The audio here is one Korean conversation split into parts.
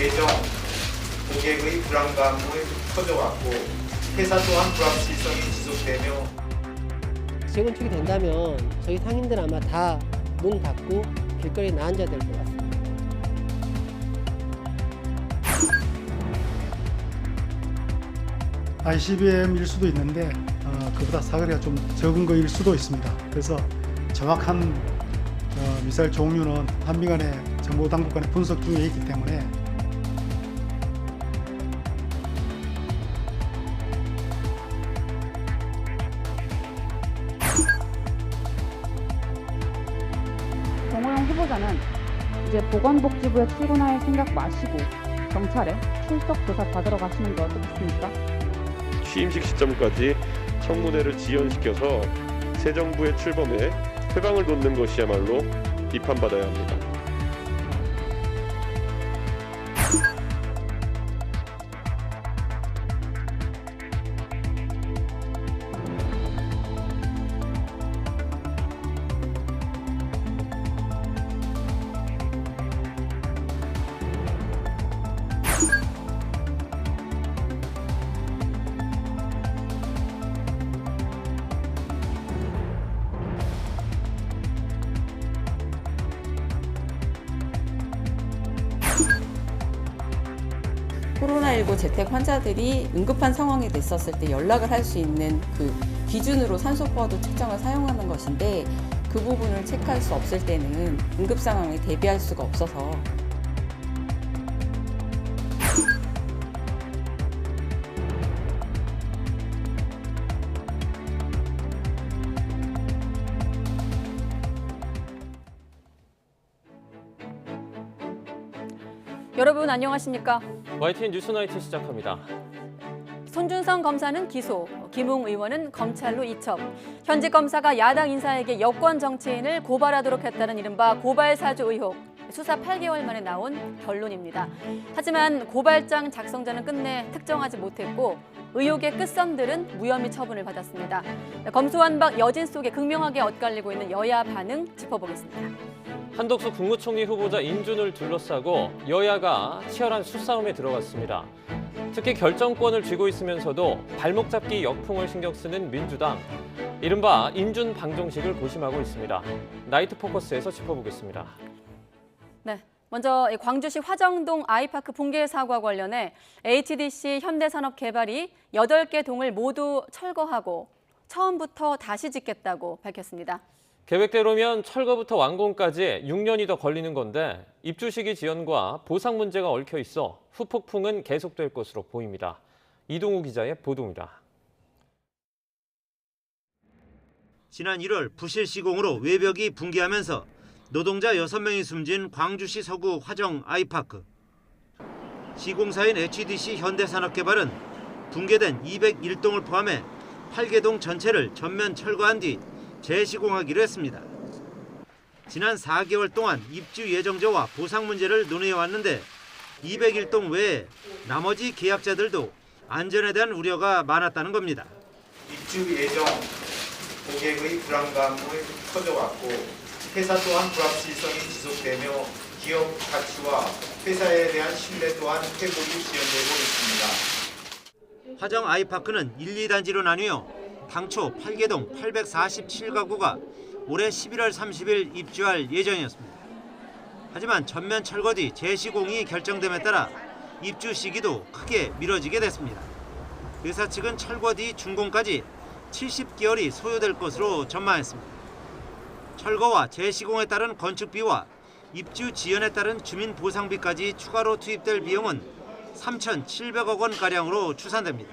예정 고객의 불안감을 커져왔고 회사 또한 불확실성이 지속되며 재건축이 된다면 저희 상인들 아마 다 문 닫고 길거리에 나앉아야 될 것 같습니다. ICBM일 수도 있는데 그보다 사거리가 좀 적은 거일 수도 있습니다. 그래서 정확한 미사일 종류는 한미 간의 정보 당국 간의 분석 중에 있기 때문에 정호영 후보자는 이제 보건복지부에 출근할 생각 마시고 경찰에 출석 조사 받으러 가시는 게 어떻겠습니까? 취임식 시점까지 청문회를 지연시켜서 새 정부의 출범에 회방을 돋는 것이야말로 비판받아야 합니다. 코로나19 재택 환자들이 응급한 상황이 됐었을 때 연락을 할 수 있는 그 기준으로 산소포화도 측정을 사용하는 것인데 그 부분을 체크할 수 없을 때는 응급 상황에 대비할 수가 없어서 여러분 안녕하십니까? YTN 뉴스나이트 시작합니다. 손준성 검사는 기소, 김웅 의원은 검찰로 이첩. 현직 검사가 야당 인사에게 여권 정치인을 고발하도록 했다는 이른바 고발사주 의혹. 수사 8개월 만에 나온 결론입니다. 하지만 고발장 작성자는 끝내 특정하지 못했고 의혹의 끝선들은 무혐의 처분을 받았습니다. 검소완박 여진 속에 극명하게 엇갈리고 있는 여야 반응 짚어보겠습니다. 한덕수 국무총리 후보자 인준을 둘러싸고 여야가 치열한 수싸움에 들어갔습니다. 특히 결정권을 쥐고 있으면서도 발목 잡기 역풍을 신경 쓰는 민주당. 이른바 인준 방정식을 고심하고 있습니다. 나이트 포커스에서 짚어보겠습니다. 네, 먼저 광주시 화정동 아이파크 붕괴 사고와 관련해 HDC 현대산업개발이 8개 동을 모두 철거하고 처음부터 다시 짓겠다고 밝혔습니다. 계획대로면 철거부터 완공까지 6년이 더 걸리는 건데 입주 시기 지연과 보상 문제가 얽혀 있어 후폭풍은 계속될 것으로 보입니다. 이동우 기자의 보도입니다. 지난 1월 부실 시공으로 외벽이 붕괴하면서 노동자 6명이 숨진 광주시 서구 화정 아이파크. 시공사인 HDC 현대산업개발은 붕괴된 201동을 포함해 8개 동 전체를 전면 철거한 뒤 재시공하기로 했습니다. 지난 4개월 동안 입주 예정자와 보상 문제를 논의해왔는데 201동 외에 나머지 계약자들도 안전에 대한 우려가 많았다는 겁니다. 입주 예정 고객의 불안감을 커져왔고 회사 또한 불확실성이 지속되며 기업 가치와 회사에 대한 신뢰 또한 회복이 지연되고 있습니다. 화정 아이파크는 1, 2단지로 나뉘어 당초 8개 동 847가구가 올해 11월 30일 입주할 예정이었습니다. 하지만 전면 철거 뒤 재시공이 결정됨에 따라 입주 시기도 크게 미뤄지게 됐습니다. 회사 측은 철거 뒤 준공까지 70개월이 소요될 것으로 전망했습니다. 철거와 재시공에 따른 건축비와 입주 지연에 따른 주민 보상비까지 추가로 투입될 비용은 3,700억 원가량으로 추산됩니다.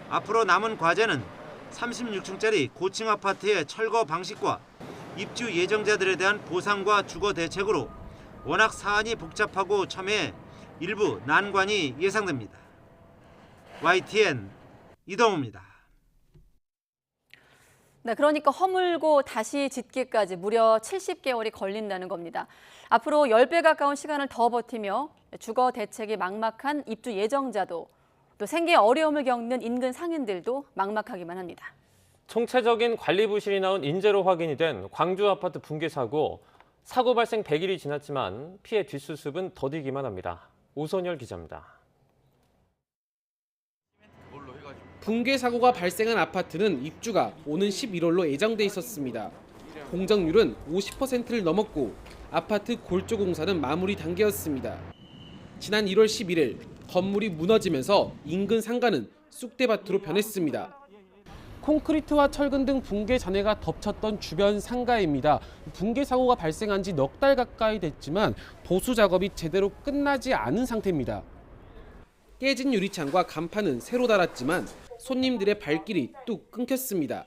앞으로 남은 과제는 36층짜리 고층 아파트의 철거 방식과 입주 예정자들에 대한 보상과 주거 대책으로 워낙 사안이 복잡하고 첨예해 일부 난관이 예상됩니다. YTN 이동우입니다. 네, 그러니까 허물고 다시 짓기까지 무려 70개월이 걸린다는 겁니다. 앞으로 10배 가까운 시간을 더 버티며 주거 대책이 막막한 입주 예정자도 또 생계 어려움을 겪는 인근 상인들도 막막하기만 합니다. 총체적인 관리 부실이 나온 인재로 확인이 된 광주 아파트 붕괴 사고, 사고 발생 100일이 지났지만 피해 뒷수습은 더디기만 합니다. 오선열 기자입니다. 붕괴 사고가 발생한 아파트는 입주가 오는 11월로 예정돼 있었습니다. 공정률은 50%를 넘었고 아파트 골조 공사는 마무리 단계였습니다. 지난 1월 11일 건물이 무너지면서 인근 상가는 쑥대밭으로 변했습니다. 콘크리트와 철근 등 붕괴 잔해가 덮쳤던 주변 상가입니다. 붕괴 사고가 발생한 지 넉 달 가까이 됐지만 보수 작업이 제대로 끝나지 않은 상태입니다. 깨진 유리창과 간판은 새로 달았지만 손님들의 발길이 뚝 끊겼습니다.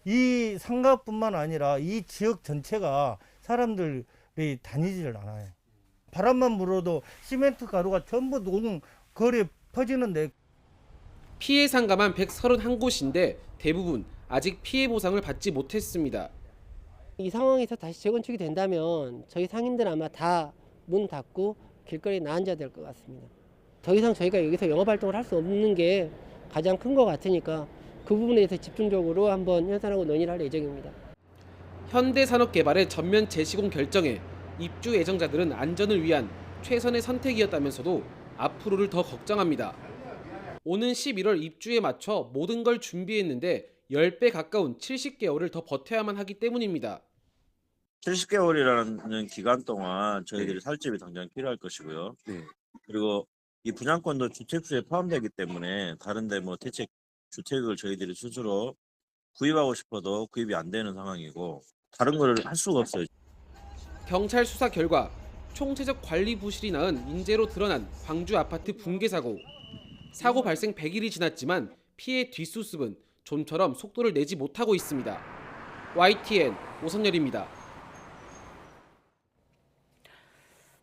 이 상가뿐만 아니라 이 지역 전체가 사람들이 다니지를 않아요. 바람만 불어도 시멘트 가루가 전부 온 거리에 퍼지는데 피해 상가만 131곳인데 대부분 아직 피해 보상을 받지 못했습니다. 이 상황에서 다시 재건축이 된다면 저희 상인들 아마 다 문 닫고 길거리에 나앉아야 될 것 같습니다. 더 이상 저희가 여기서 영업활동을 할 수 없는 게 가장 큰 것 같으니까 그 부분에 대해서 집중적으로 한번 현산하고 논의를 할 예정입니다. 현대산업개발의 전면 재시공 결정에 입주 예정자들은 안전을 위한 최선의 선택이었다면서도 앞으로를 더 걱정합니다. 오는 11월 입주에 맞춰 모든 걸 준비했는데 10배 가까운 70개월을 더 버텨야만 하기 때문입니다. 70개월이라는 기간 동안 저희들이 살집이 당장 필요할 것이고요. 그리고 이 분양권도 주택수에 포함되기 때문에 다른데 뭐 대책 주택을 저희들이 스스로 구입하고 싶어도 구입이 안 되는 상황이고 다른 걸 할 수가 없어요. 경찰 수사 결과 총체적 관리 부실이 낳은 인재로 드러난 광주 아파트 붕괴 사고. 사고 발생 100일이 지났지만 피해 뒷수습은 좀처럼 속도를 내지 못하고 있습니다. YTN 오선열입니다.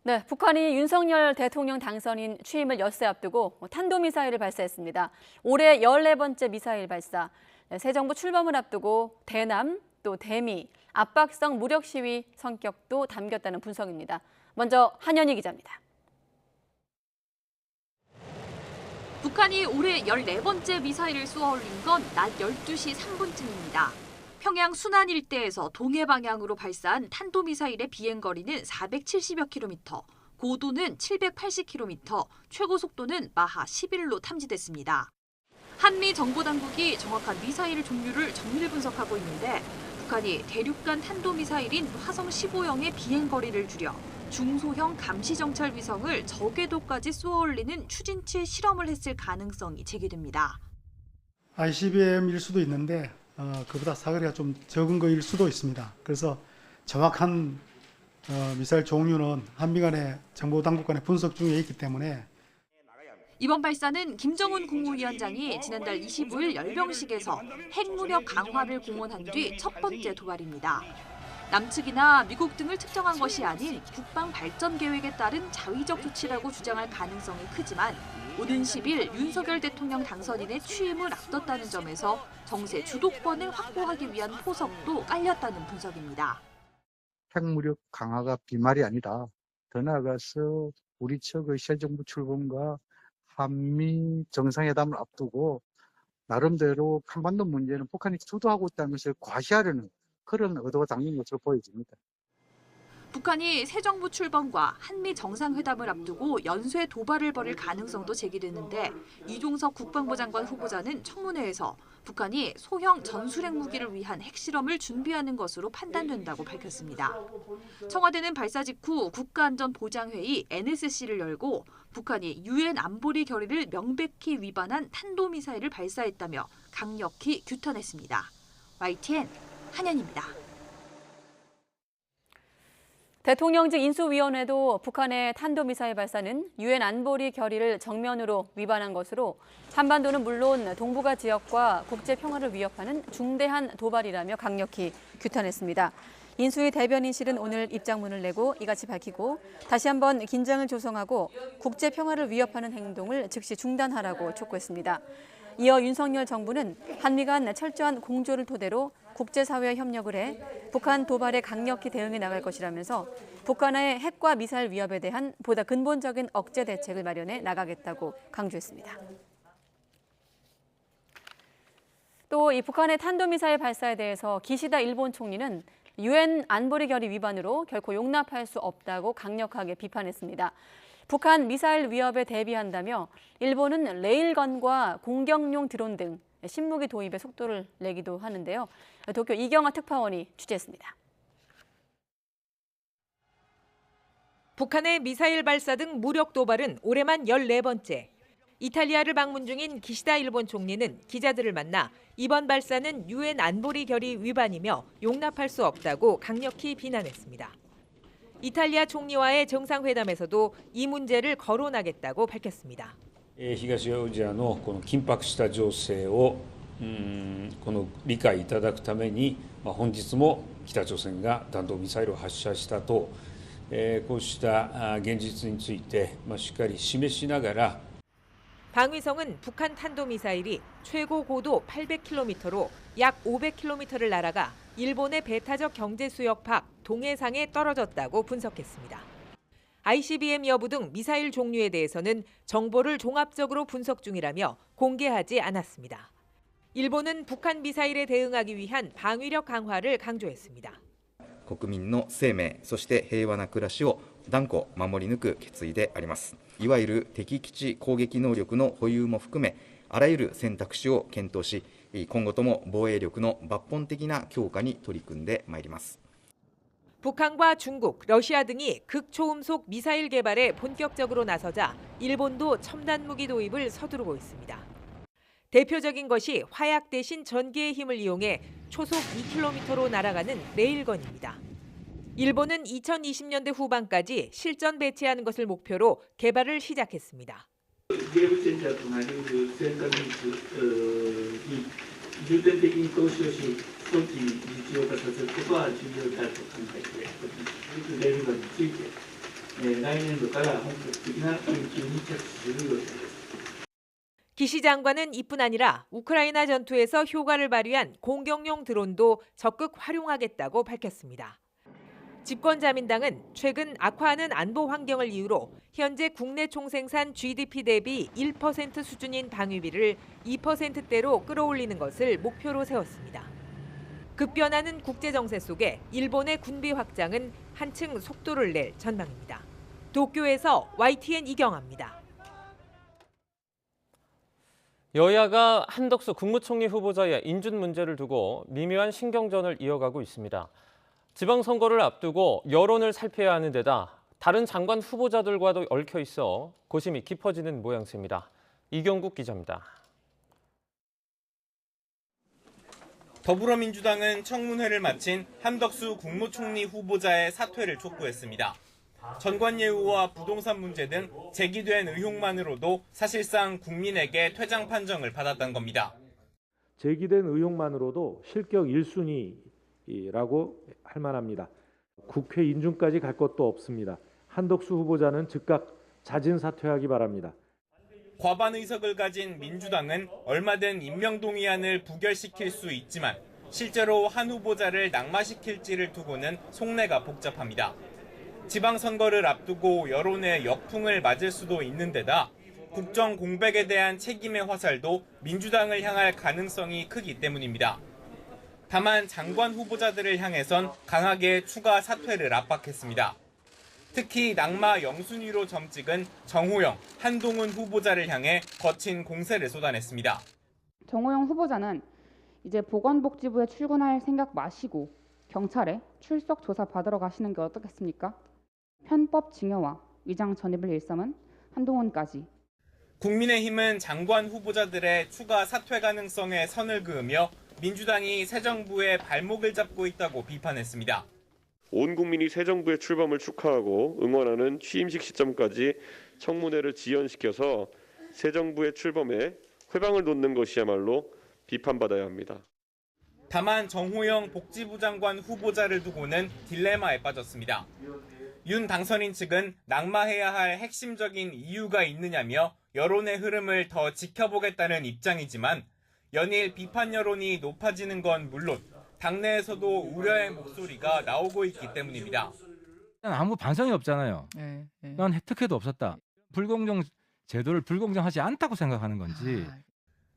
네, 북한이 윤석열 대통령 당선인 취임을 엿새 앞두고 탄도미사일을 발사했습니다. 올해 14번째 미사일 발사. 새 정부 출범을 앞두고 대남 또 대미, 압박성 무력 시위 성격도 담겼다는 분석입니다. 먼저 한현희 기자입니다. 북한이 올해 14번째 미사일을 쏘아 올린 건 낮 12시 3분쯤입니다. 평양 순안 일대에서 동해 방향으로 발사한 탄도미사일의 비행거리는 470여 킬로미터, 고도는 780킬로미터, 최고 속도는 마하 11로 탐지됐습니다. 한미 정보당국이 정확한 미사일 종류를 정밀 분석하고 있는데 북한이 대륙간 탄도미사일인 화성 15형의 비행거리를 줄여 중소형 감시정찰 위성을 저궤도까지 쏘아올리는 추진치 실험을 했을 가능성이 제기됩니다. ICBM일 수도 있는데 그보다 사거리가 좀 적은 거일 수도 있습니다. 그래서 정확한 미사일 종류는 한미 간의 정보당국 간의 분석 중에 있기 때문에 이번 발사는 김정은 국무위원장이 지난달 25일 열병식에서 핵무력 강화를 공언한 뒤 첫 번째 도발입니다. 남측이나 미국 등을 특정한 것이 아닌 국방 발전 계획에 따른 자위적 조치라고 주장할 가능성이 크지만 오는 10일 윤석열 대통령 당선인의 취임을 앞뒀다는 점에서 정세 주도권을 확보하기 위한 포석도 깔렸다는 분석입니다. 핵무력 강화가 비말이 아니라 더 나아가서 우리 측의 새 정부 출범과 한미 정상회담을 앞두고 나름대로 한반도 문제는 북한이 주도하고 있다는 것을 과시하려는 그런 의도가 담긴 것으로 보여집니다. 북한이 새 정부 출범과 한미 정상회담을 앞두고 연쇄 도발을 벌일 가능성도 제기되는데 이종석 국방부 장관 후보자는 청문회에서 북한이 소형 전술핵 무기를 위한 핵실험을 준비하는 것으로 판단된다고 밝혔습니다. 청와대는 발사 직후 국가안전보장회의 NSC를 열고 북한이 유엔 안보리 결의를 명백히 위반한 탄도미사일을 발사했다며 강력히 규탄했습니다. YTN 한현입니다. 대통령직 인수위원회도 북한의 탄도미사일 발사는 유엔 안보리 결의를 정면으로 위반한 것으로 한반도는 물론 동북아 지역과 국제 평화를 위협하는 중대한 도발이라며 강력히 규탄했습니다. 인수위 대변인실은 오늘 입장문을 내고 이같이 밝히고 다시 한번 긴장을 조성하고 국제 평화를 위협하는 행동을 즉시 중단하라고 촉구했습니다. 이어 윤석열 정부는 한미 간 철저한 공조를 토대로 국제사회와 협력을 해 북한 도발에 강력히 대응해 나갈 것이라면서 북한의 핵과 미사일 위협에 대한 보다 근본적인 억제 대책을 마련해 나가겠다고 강조했습니다. 또 이 북한의 탄도미사일 발사에 대해서 기시다 일본 총리는 유엔 안보리 결의 위반으로 결코 용납할 수 없다고 강력하게 비판했습니다. 북한 미사일 위협에 대비한다며 일본은 레일건과 공격용 드론 등 신무기 도입에 속도를 내기도 하는데요. 도쿄 이경아 특파원이 취재했습니다. 북한의 미사일 발사 등 무력 도발은 올해만 14번째. 이탈리아를 방문 중인 기시다 일본 총리는 기자들을 만나 이번 발사는 유엔 안보리 결의 위반이며 용납할 수 없다고 강력히 비난했습니다. 이탈리아 총리와의 정상회담에서도 이 문제를 거론하겠다고 밝혔습니다. 東アジアのこの緊迫した情勢をこの理解いただくために本日も北朝鮮が弾道ミサイルを発射したとこうした現実についてしっかり示しながら 방위성은 북한 탄도미사일이 최고 고도 800km로 약 500km를 날아가 일본의 배타적 경제수역 밖 동해상에 떨어졌다고 분석했습니다. ICBM 여부 등 미사일 종류에 대해서는 정보를 종합적으로 분석 중이라며 공개하지 않았습니다. 일본은 북한 미사일에 대응하기 위한 방위력 강화를 강조했습니다. 国民の生命、そして平和な暮らしを断固守り抜く決意であります。いわゆる敵基地攻撃能力の保有も含め、あらゆる選択肢を検討し、今後とも防衛力の抜本的な強化に取り組んでまいります。 북한과 중국, 러시아 등이 극초음속 미사일 개발에 본격적으로 나서자 일본도 첨단 무기 도입을 서두르고 있습니다. 대표적인 것이 화약 대신 전기의 힘을 이용해 초속 2km로 날아가는 레일건입니다. 일본은 2020년대 후반까지 실전 배치하는 것을 목표로 개발을 시작했습니다. 重点的に投資をし、早期に実用化させることは重要であると考えており、レールガンについて、来年度から本格的な研究に着手する予定です。 기시 장관은 이뿐 아니라 우크라이나 전투에서 효과를 발휘한 공격용 드론도 적극 활용하겠다고 밝혔습니다. 집권자민당은 최근 악화하는 안보 환경을 이유로 현재 국내 총생산 GDP 대비 1% 수준인 방위비를 2%대로 끌어올리는 것을 목표로 세웠습니다. 급변하는 국제 정세 속에 일본의 군비 확장은 한층 속도를 낼 전망입니다. 도쿄에서 YTN 이경아입니다. 여야가 한덕수 국무총리 후보자의 인준 문제를 두고 미묘한 신경전을 이어가고 있습니다. 지방선거를 앞두고 여론을 살펴야 하는 데다 다른 장관 후보자들과도 얽혀 있어 고심이 깊어지는 모양새입니다. 이경국 기자입니다. 더불어민주당은 청문회를 마친 한덕수 국무총리 후보자의 사퇴를 촉구했습니다. 전관예우와 부동산 문제 등 제기된 의혹만으로도 사실상 국민에게 퇴장 판정을 받았던 겁니다. 제기된 의혹만으로도 실격 1순위라고 할 만합니다. 국회 인준까지 갈 것도 없습니다. 한덕수 후보자는 즉각 자진 사퇴하기 바랍니다. 과반 의석을 가진 민주당은 얼마든 임명동의안을 부결시킬 수 있지만 실제로 한 후보자를 낙마시킬지를 두고는 속내가 복잡합니다. 지방선거를 앞두고 여론의 역풍을 맞을 수도 있는 데다 국정 공백에 대한 책임의 화살도 민주당을 향할 가능성이 크기 때문입니다. 다만 장관 후보자들을 향해선 강하게 추가 사퇴를 압박했습니다. 특히 낙마 영순위로 점찍은 정호영, 한동훈 후보자를 향해 거친 공세를 쏟아냈습니다. 정호영 후보자는 이제 보건복지부에 출근할 생각 마시고 경찰에 출석 조사 받으러 가시는 게 어떻겠습니까? 편법 증여와 위장 전입을 일삼은 한동훈까지. 국민의힘은 장관 후보자들의 추가 사퇴 가능성에 선을 그으며 민주당이 새 정부의 발목을 잡고 있다고 비판했습니다. 온 국민이 새 정부의 출범을 축하하고 응원하는 취임식 시점까지 청문회를 지연시켜서 새 정부의 출범에 회방을 놓는 것이야말로 비판받아야 합니다. 다만 정호영 복지부 장관 후보자를 두고는 딜레마에 빠졌습니다. 윤 당선인 측은 낙마해야 할 핵심적인 이유가 있느냐며 여론의 흐름을 더 지켜보겠다는 입장이지만 연일 비판 여론이 높아지는 건 물론 당내에서도 우려의 목소리가 나오고 있기 때문입니다. 아무 반성이 없잖아요. 난 혜택도 없었다. 불공정 제도를 불공정하지 않다고 생각하는 건지.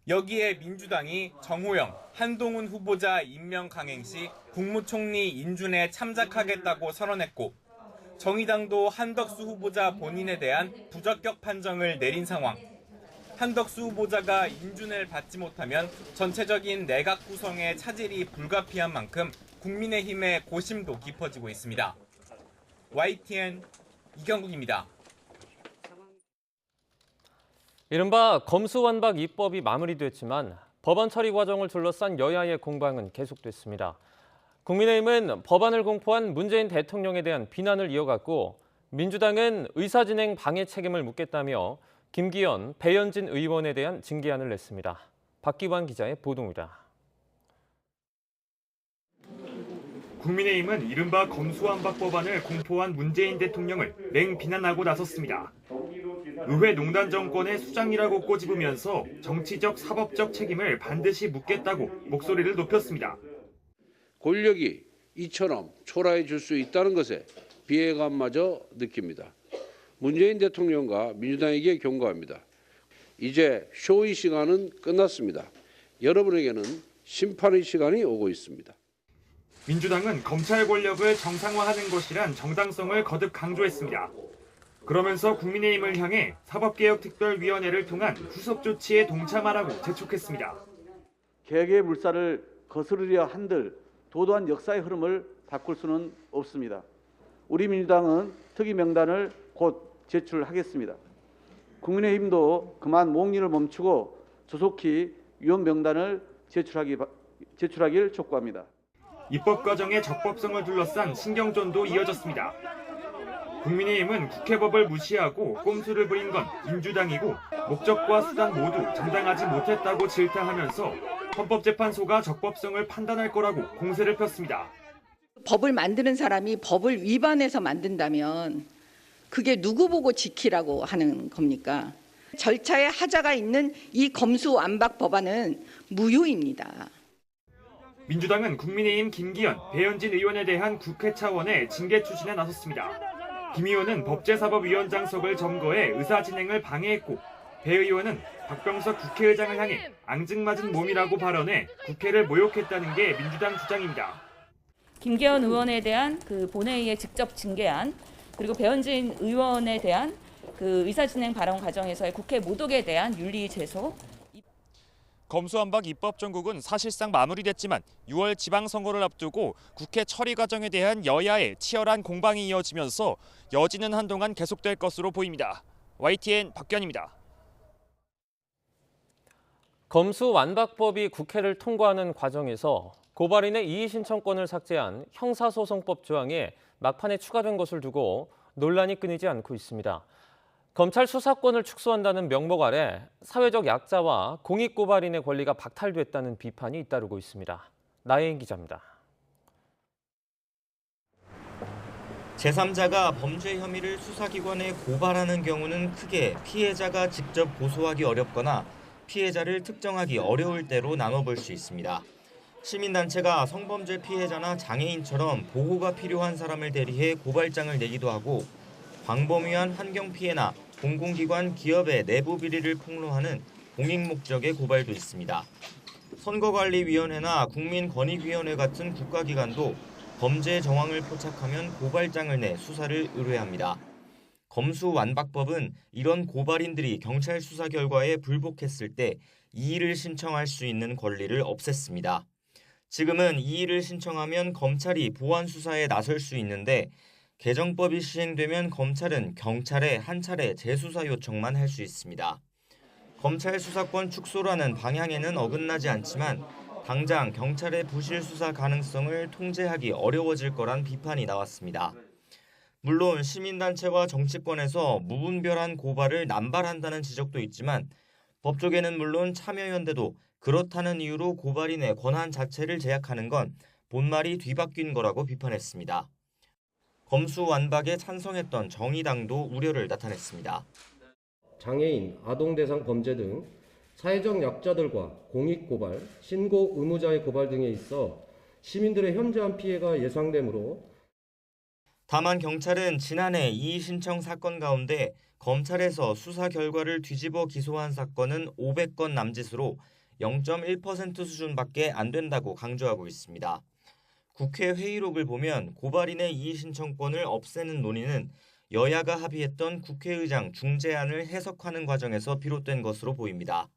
여기에 민주당이 정호영, 한동훈 후보자 임명 강행 시 국무총리 인준에 참작하겠다고 선언했고 정의당도 한덕수 후보자 본인에 대한 부적격 판정을 내린 상황. 한덕수 후보자가 인준을 받지 못하면 전체적인 내각 구성의 차질이 불가피한 만큼 국민의힘의 고심도 깊어지고 있습니다. YTN 이경국입니다. 이른바 검수완박 입법이 마무리됐지만 법안 처리 과정을 둘러싼 여야의 공방은 계속됐습니다. 국민의힘은 법안을 공포한 문재인 대통령에 대한 비난을 이어갔고 민주당은 의사진행 방해 책임을 묻겠다며 김기현, 배현진 의원에 대한 징계안을 냈습니다. 박기환 기자의 보도입니다. 국민의힘은 이른바 검수완박 법안을 공포한 문재인 대통령을 맹비난하고 나섰습니다. 의회 농단 정권의 수장이라고 꼬집으면서 정치적, 사법적 책임을 반드시 묻겠다고 목소리를 높였습니다. 권력이 이처럼 초라해질 수 있다는 것에 비애감마저 느낍니다. 문재인 대통령과 민주당에게 경고합니다. 이제 쇼의 시간은 끝났습니다. 여러분에게는 심판의 시간이 오고 있습니다. 민주당은 검찰 권력을 정상화하는 것이란 정당성을 거듭 강조했습니다. 그러면서 국민의힘을 향해 사법개혁특별위원회를 통한 후속 조치에 동참하라고 재촉했습니다. 개혁의 물살을 거스르려 한들 도도한 역사의 흐름을 바꿀 수는 없습니다. 우리 민주당은 특위 명단을 곧 제출하겠습니다. 국민의힘도 그만 몽리를 멈추고 조속히 위원 명단을 제출하길 촉구합니다. 입법 과정의 적법성을 둘러싼 신경전도 이어졌습니다. 국민의힘은 국회법을 무시하고 꼼수를 부린 건 민주당이고 목적과 수단 모두 정당하지 못했다고 질타하면서 헌법재판소가 적법성을 판단할 거라고 공세를 폈습니다. 법을 만드는 사람이 법을 위반해서 만든다면 그게 누구 보고 지키라고 하는 겁니까? 절차에 하자가 있는 이 검수완박 법안은 무효입니다. 민주당은 국민의힘 김기현, 배현진 의원에 대한 국회 차원의 징계 추진에 나섰습니다. 김 의원은 법제사법위원장석을 점거해 의사진행을 방해했고 배 의원은 박병석 국회의장을 향해 앙증맞은 몸이라고 발언해 국회를 모욕했다는 게 민주당 주장입니다. 김기현 의원에 대한 그 본회의의 직접 징계안, 그리고 배현진 의원에 대한 그 의사진행 발언 과정에서의 국회 모독에 대한 윤리 제소. 검수완박 입법 전국은 사실상 마무리됐지만 6월 지방선거를 앞두고 국회 처리 과정에 대한 여야의 치열한 공방이 이어지면서 여지는 한동안 계속될 것으로 보입니다. YTN 박견입니다. 검수완박법이 국회를 통과하는 과정에서 고발인의 이의신청권을 삭제한 형사소송법 조항에 막판에 추가된 것을 두고 논란이 끊이지 않고 있습니다. 검찰 수사권을 축소한다는 명목 아래 사회적 약자와 공익고발인의 권리가 박탈됐다는 비판이 잇따르고 있습니다. 나혜인 기자입니다. 제3자가 범죄 혐의를 수사기관에 고발하는 경우는 크게 피해자가 직접 고소하기 어렵거나 피해자를 특정하기 어려울 때로 나눠볼 수 있습니다. 시민단체가 성범죄 피해자나 장애인처럼 보호가 필요한 사람을 대리해 고발장을 내기도 하고 광범위한 환경피해나 공공기관 기업의 내부 비리를 폭로하는 공익 목적의 고발도 있습니다. 선거관리위원회나 국민권익위원회 같은 국가기관도 범죄 정황을 포착하면 고발장을 내 수사를 의뢰합니다. 검수완박법은 이런 고발인들이 경찰 수사 결과에 불복했을 때 이의를 신청할 수 있는 권리를 없앴습니다. 지금은 이의를 신청하면 검찰이 보완 수사에 나설 수 있는데 개정법이 시행되면 검찰은 경찰에 한 차례 재수사 요청만 할 수 있습니다. 검찰 수사권 축소라는 방향에는 어긋나지 않지만 당장 경찰의 부실 수사 가능성을 통제하기 어려워질 거란 비판이 나왔습니다. 물론 시민단체와 정치권에서 무분별한 고발을 남발한다는 지적도 있지만 법조계는 물론 참여연대도 그렇다는 이유로 고발인의 권한 자체를 제약하는 건 본말이 뒤바뀐 거라고 비판했습니다. 검수완박에 찬성했던 정의당도 우려를 나타냈습니다. 장애인, 아동 대상 범죄 등 사회적 약자들과 공익고발, 신고 의무자의 고발 등에 있어 시민들의 현저한 피해가 예상되므로 다만 경찰은 지난해 이의 신청 사건 가운데 검찰에서 수사 결과를 뒤집어 기소한 사건은 500건 남짓으로 0.1% 수준밖에 안 된다고 강조하고 있습니다. 국회 회의록을 보면 고발인의 이의 신청권을 없애는 논의는 여야가 합의했던 국회의장 중재안을 해석하는 과정에서 비롯된 것으로 보입니다.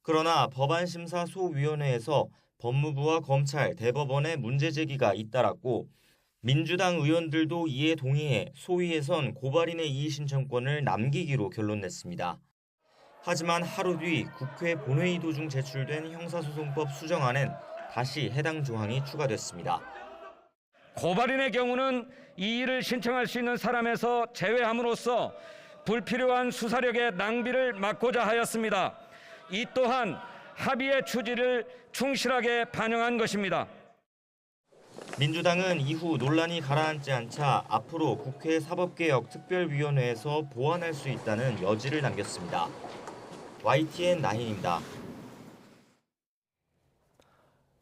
그러나 법안심사소위원회에서 법무부와 검찰, 대법원의 문제 제기가 잇따랐고 민주당 의원들도 이에 동의해 소위에선 고발인의 이의 신청권을 남기기로 결론냈습니다. 하지만 하루 뒤 국회 본회의 도중 제출된 형사소송법 수정안엔 다시 해당 조항이 추가됐습니다. 고발인의 경우는 이의를 신청할 수 있는 사람에서 제외함으로써 불필요한 수사력의 낭비를 막고자 하였습니다. 이 또한 합의의 취지를 충실하게 반영한 것입니다. 민주당은 이후 논란이 가라앉지 않자 앞으로 국회 사법개혁특별위원회에서 보완할 수 있다는 여지를 남겼습니다. YTN 나인입니다.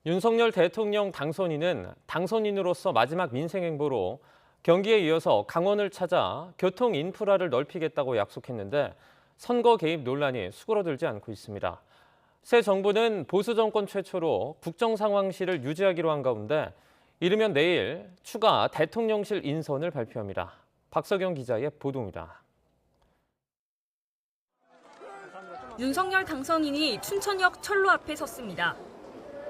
윤석열 대통령 당선인은 당선인으로서 마지막 민생 행보로 경기에 이어서 강원을 찾아 교통 인프라를 넓히겠다고 약속했는데 선거 개입 논란이 수그러들지 않고 있습니다. 새 정부는 보수 정권 최초로 국정상황실을 유지하기로 한 가운데 이르면 내일 추가 대통령실 인선을 발표합니다. 박석영 기자의 보도입니다. 윤석열 당선인이 춘천역 철로 앞에 섰습니다.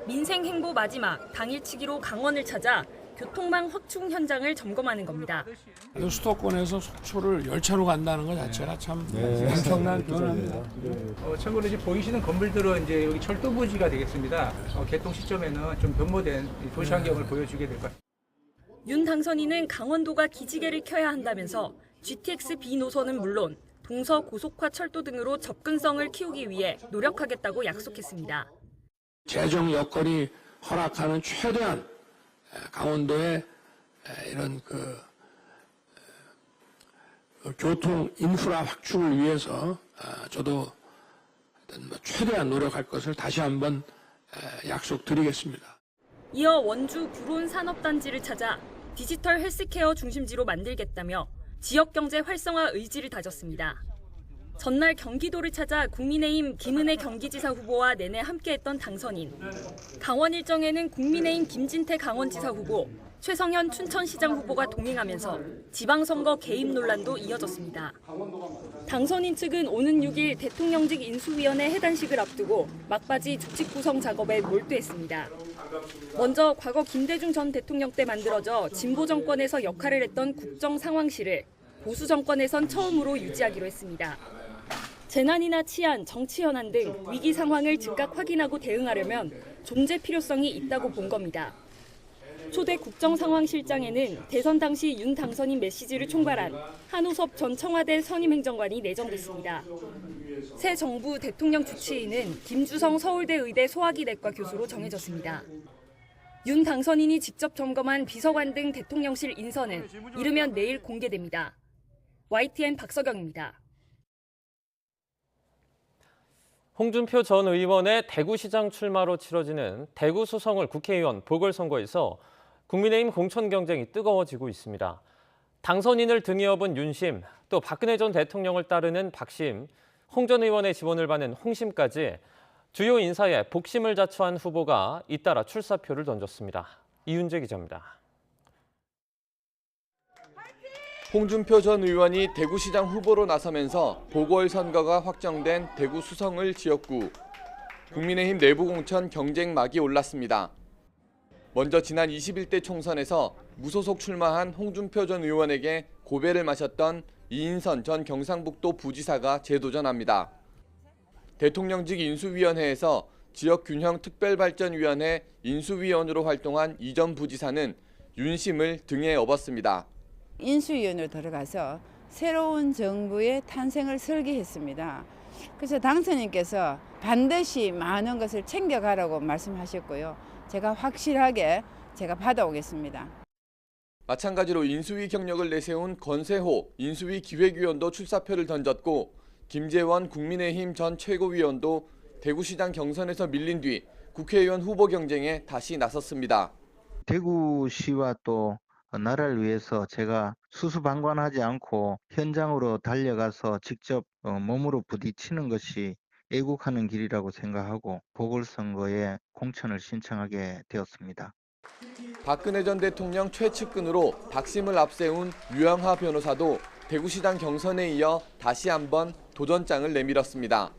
민생 행보 마지막 당일치기로 강원을 찾아 교통망 확충 현장을 점검하는 겁니다. 수도권에서 속초를 열차로 간다는 것 자체가 참 엄청난 변화입니다. 참고로 이제 보이시는 건물들은 이제 여기 철도 부지가 되겠습니다. 개통 시점에는 좀 변모된 도시 환경을 보여주게 될 것 같습니다. 윤 당선인은 강원도가 기지개를 켜야 한다면서 GTX B 노선은 물론 동서 고속화 철도 등으로 접근성을 키우기 위해 노력하겠다고 약속했습니다. 재정 여건이 허락하는 최대한 강원도의 이런 교통 인프라 확충을 위해서 저도 최대한 노력할 것을 다시 한번 약속드리겠습니다. 이어 원주 구론 산업단지를 찾아 디지털 헬스케어 중심지로 만들겠다며 지역 경제 활성화 의지를 다졌습니다. 전날 경기도를 찾아 국민의힘 김은혜 경기지사 후보와 내내 함께했던 당선인. 강원 일정에는 국민의힘 김진태 강원지사 후보, 최성현 춘천시장 후보가 동행하면서 지방선거 개입 논란도 이어졌습니다. 당선인 측은 오는 6일 대통령직 인수위원회 해단식을 앞두고 막바지 조직 구성 작업에 몰두했습니다. 먼저 과거 김대중 전 대통령 때 만들어져 진보 정권에서 역할을 했던 국정상황실을 보수 정권에선 처음으로 유지하기로 했습니다. 재난이나 치안, 정치 현안 등 위기 상황을 즉각 확인하고 대응하려면 존재 필요성이 있다고 본 겁니다. 초대 국정상황실장에는 대선 당시 윤 당선인 메시지를 총괄한 한우섭 전 청와대 선임행정관이 내정됐습니다. 새 정부 대통령 주치의는 김주성 서울대 의대 소화기내과 교수로 정해졌습니다. 윤 당선인이 직접 점검한 비서관 등 대통령실 인선은 이르면 내일 공개됩니다. YTN 박석영입니다. 홍준표 전 의원의 대구시장 출마로 치러지는 대구 수성을 국회의원 보궐선거에서 국민의힘 공천 경쟁이 뜨거워지고 있습니다. 당선인을 등에 업은 윤심, 또 박근혜 전 대통령을 따르는 박심, 홍 전 의원의 지원을 받는 홍심까지 주요 인사에 복심을 자처한 후보가 잇따라 출사표를 던졌습니다. 이윤재 기자입니다. 홍준표 전 의원이 대구시장 후보로 나서면서 보궐선거가 확정된 대구 수성을 지역구. 국민의힘 내부 공천 경쟁막이 올랐습니다. 먼저 지난 21대 총선에서 무소속 출마한 홍준표 전 의원에게 고배를 마셨던 이인선 전 경상북도 부지사가 재도전합니다. 대통령직 인수위원회에서 지역균형특별발전위원회 인수위원으로 활동한 이 전 부지사는 윤심을 등에 업었습니다. 인수위원으로 들어가서 새로운 정부의 탄생을 설계했습니다. 그래서 당선인께서 반드시 많은 것을 챙겨가라고 말씀하셨고요. 제가 확실하게 받아오겠습니다. 마찬가지로 인수위 경력을 내세운 권세호 인수위 기획위원도 출사표를 던졌고 김재원 국민의힘 전 최고위원도 대구시장 경선에서 밀린 뒤 국회의원 후보 경쟁에 다시 나섰습니다. 대구시와 또 나라를 위해서 제가 수수방관하지 않고 현장으로 달려가서 직접 몸으로 부딪히는 것이 애국하는 길이라고 생각하고 보궐선거에 공천을 신청하게 되었습니다. 박근혜 전 대통령 최측근으로 박심을 앞세운 유영하 변호사도 대구시장 경선에 이어 다시 한번 도전장을 내밀었습니다.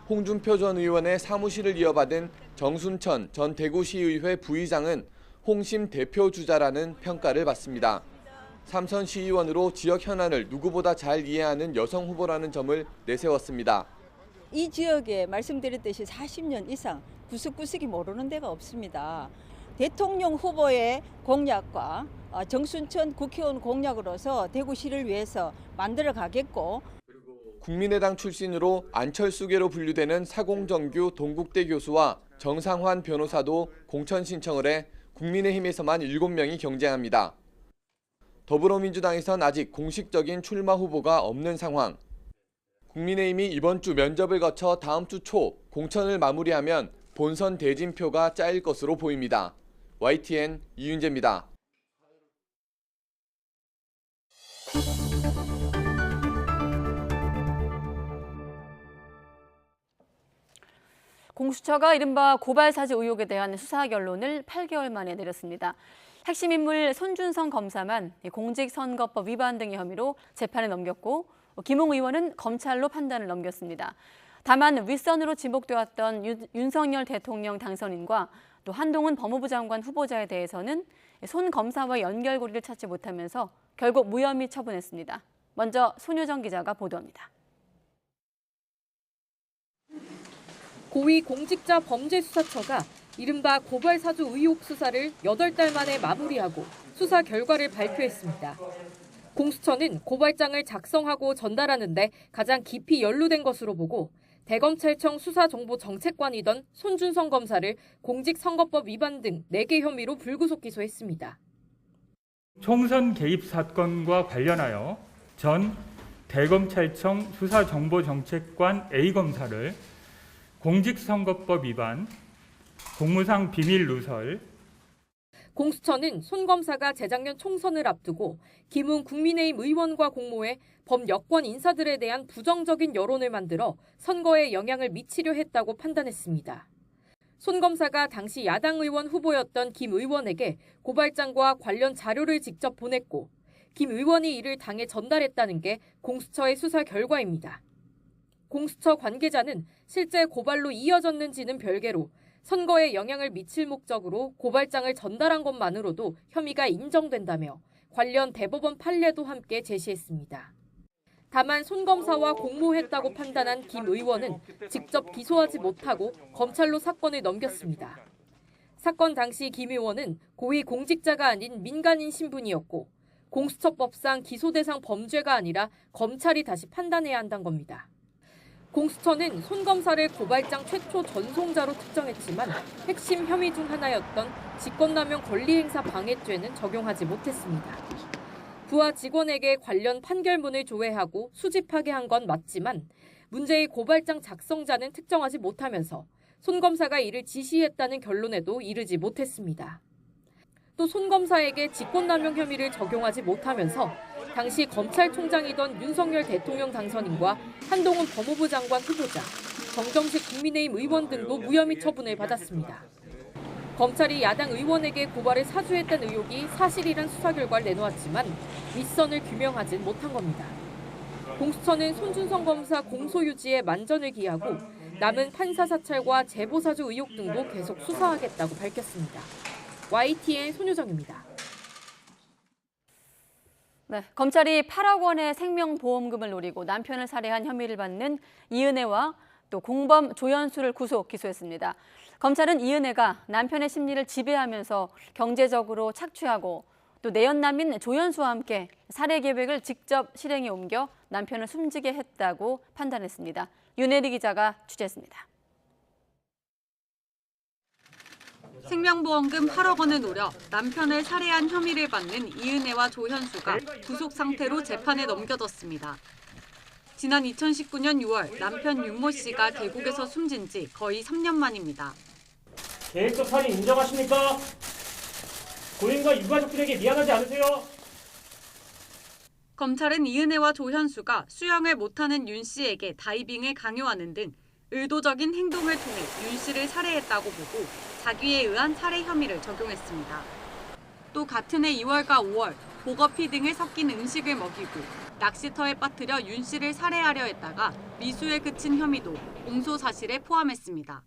홍준표 전 의원의 사무실을 이어받은 정순천 전 대구시의회 부의장은 홍심 대표주자라는 평가를 받습니다. 삼선 시의원으로 지역 현안을 누구보다 잘 이해하는 여성 후보라는 점을 내세웠습니다. 이 지역에 말씀드렸듯이 40년 이상 구석구석이 모르는 데가 없습니다. 대통령 후보의 공약과 정순천 국회의원 공약으로서 대구시를 위해서 만들어 가겠고, 국민의당 출신으로 안철수계로 분류되는 사공정규 동국대 교수와 정상환 변호사도 공천 신청을 해 국민의힘에서만 7명이 경쟁합니다. 더불어민주당에선 아직 공식적인 출마 후보가 없는 상황. 국민의힘이 이번 주 면접을 거쳐 다음 주 초 공천을 마무리하면 본선 대진표가 짜일 것으로 보입니다. YTN 이윤재입니다. 공수처가 이른바 고발사주 의혹에 대한 수사 결론을 8개월 만에 내렸습니다. 핵심 인물 손준성 검사만 공직선거법 위반 등의 혐의로 재판에 넘겼고, 김웅 의원은 검찰로 판단을 넘겼습니다. 다만 윗선으로 지목되었던 윤석열 대통령 당선인과 또 한동훈 법무부 장관 후보자에 대해서는 손 검사와 연결고리를 찾지 못하면서 결국 무혐의 처분했습니다. 먼저 손효정 기자가 보도합니다. 고위공직자범죄수사처가 이른바 고발사주 의혹 수사를 8달 만에 마무리하고 수사 결과를 발표했습니다. 공수처는 고발장을 작성하고 전달하는 데 가장 깊이 연루된 것으로 보고 대검찰청 수사정보정책관이던 손준성 검사를 공직선거법 위반 등 4개 혐의로 불구속 기소했습니다. 총선 개입 사건과 관련하여 전 대검찰청 수사정보정책관 A검사를 공직선거법 위반, 공무상 비밀 누설. 공수처는 손 검사가 재작년 총선을 앞두고 김웅 국민의힘 의원과 공모해 범여권 인사들에 대한 부정적인 여론을 만들어 선거에 영향을 미치려 했다고 판단했습니다. 손 검사가 당시 야당 의원 후보였던 김 의원에게 고발장과 관련 자료를 직접 보냈고, 김 의원이 이를 당에 전달했다는 게 공수처의 수사 결과입니다. 공수처 관계자는 실제 고발로 이어졌는지는 별개로 선거에 영향을 미칠 목적으로 고발장을 전달한 것만으로도 혐의가 인정된다며 관련 대법원 판례도 함께 제시했습니다. 다만 손 검사와 공모했다고 판단한 김 의원은 직접 기소하지 못하고 검찰로 사건을 넘겼습니다. 사건 당시 김 의원은 고위 공직자가 아닌 민간인 신분이었고, 공수처법상 기소 대상 범죄가 아니라 검찰이 다시 판단해야 한다는 겁니다. 공수처는 손 검사를 고발장 최초 전송자로 특정했지만 핵심 혐의 중 하나였던 직권남용 권리행사 방해죄는 적용하지 못했습니다. 부하 직원에게 관련 판결문을 조회하고 수집하게 한 건 맞지만 문제의 고발장 작성자는 특정하지 못하면서 손 검사가 이를 지시했다는 결론에도 이르지 못했습니다. 또 손 검사에게 직권남용 혐의를 적용하지 못하면서 당시 검찰총장이던 윤석열 대통령 당선인과 한동훈 법무부 장관 후보자, 정정식 국민의힘 의원 등도 무혐의 처분을 받았습니다. 검찰이 야당 의원에게 고발을 사주했다는 의혹이 사실이란 수사 결과를 내놓았지만 윗선을 규명하진 못한 겁니다. 공수처는 손준성 검사 공소 유지에 만전을 기하고 남은 판사 사찰과 제보 사주 의혹 등도 계속 수사하겠다고 밝혔습니다. YTN 손효정입니다. 네, 검찰이 8억 원의 생명보험금을 노리고 남편을 살해한 혐의를 받는 이은혜와 또 공범 조현수를 구속 기소했습니다. 검찰은 이은혜가 남편의 심리를 지배하면서 경제적으로 착취하고 또 내연남인 조현수와 함께 살해 계획을 직접 실행에 옮겨 남편을 숨지게 했다고 판단했습니다. 윤혜리 기자가 취재했습니다. 생명보험금 8억 원을 노려 남편을 살해한 혐의를 받는 이은혜와 조현수가 구속 상태로 재판에 넘겨졌습니다. 지난 2019년 6월 남편 윤모 씨가 계곡에서 숨진 지 거의 3년 만입니다. 계획적 살인 인정하십니까? 고인과 유가족들에게 미안하지 않으세요? 검찰은 이은혜와 조현수가 수영을 못하는 윤 씨에게 다이빙을 강요하는 등 의도적인 행동을 통해 윤 씨를 살해했다고 보고 자기에 의한 살해 혐의를 적용했습니다. 또 같은 해 2월과 5월 보거피 등을 섞인 음식을 먹이고 낚시터에 빠뜨려 윤 씨를 살해하려 했다가 미수에 그친 혐의도 공소 사실에 포함했습니다.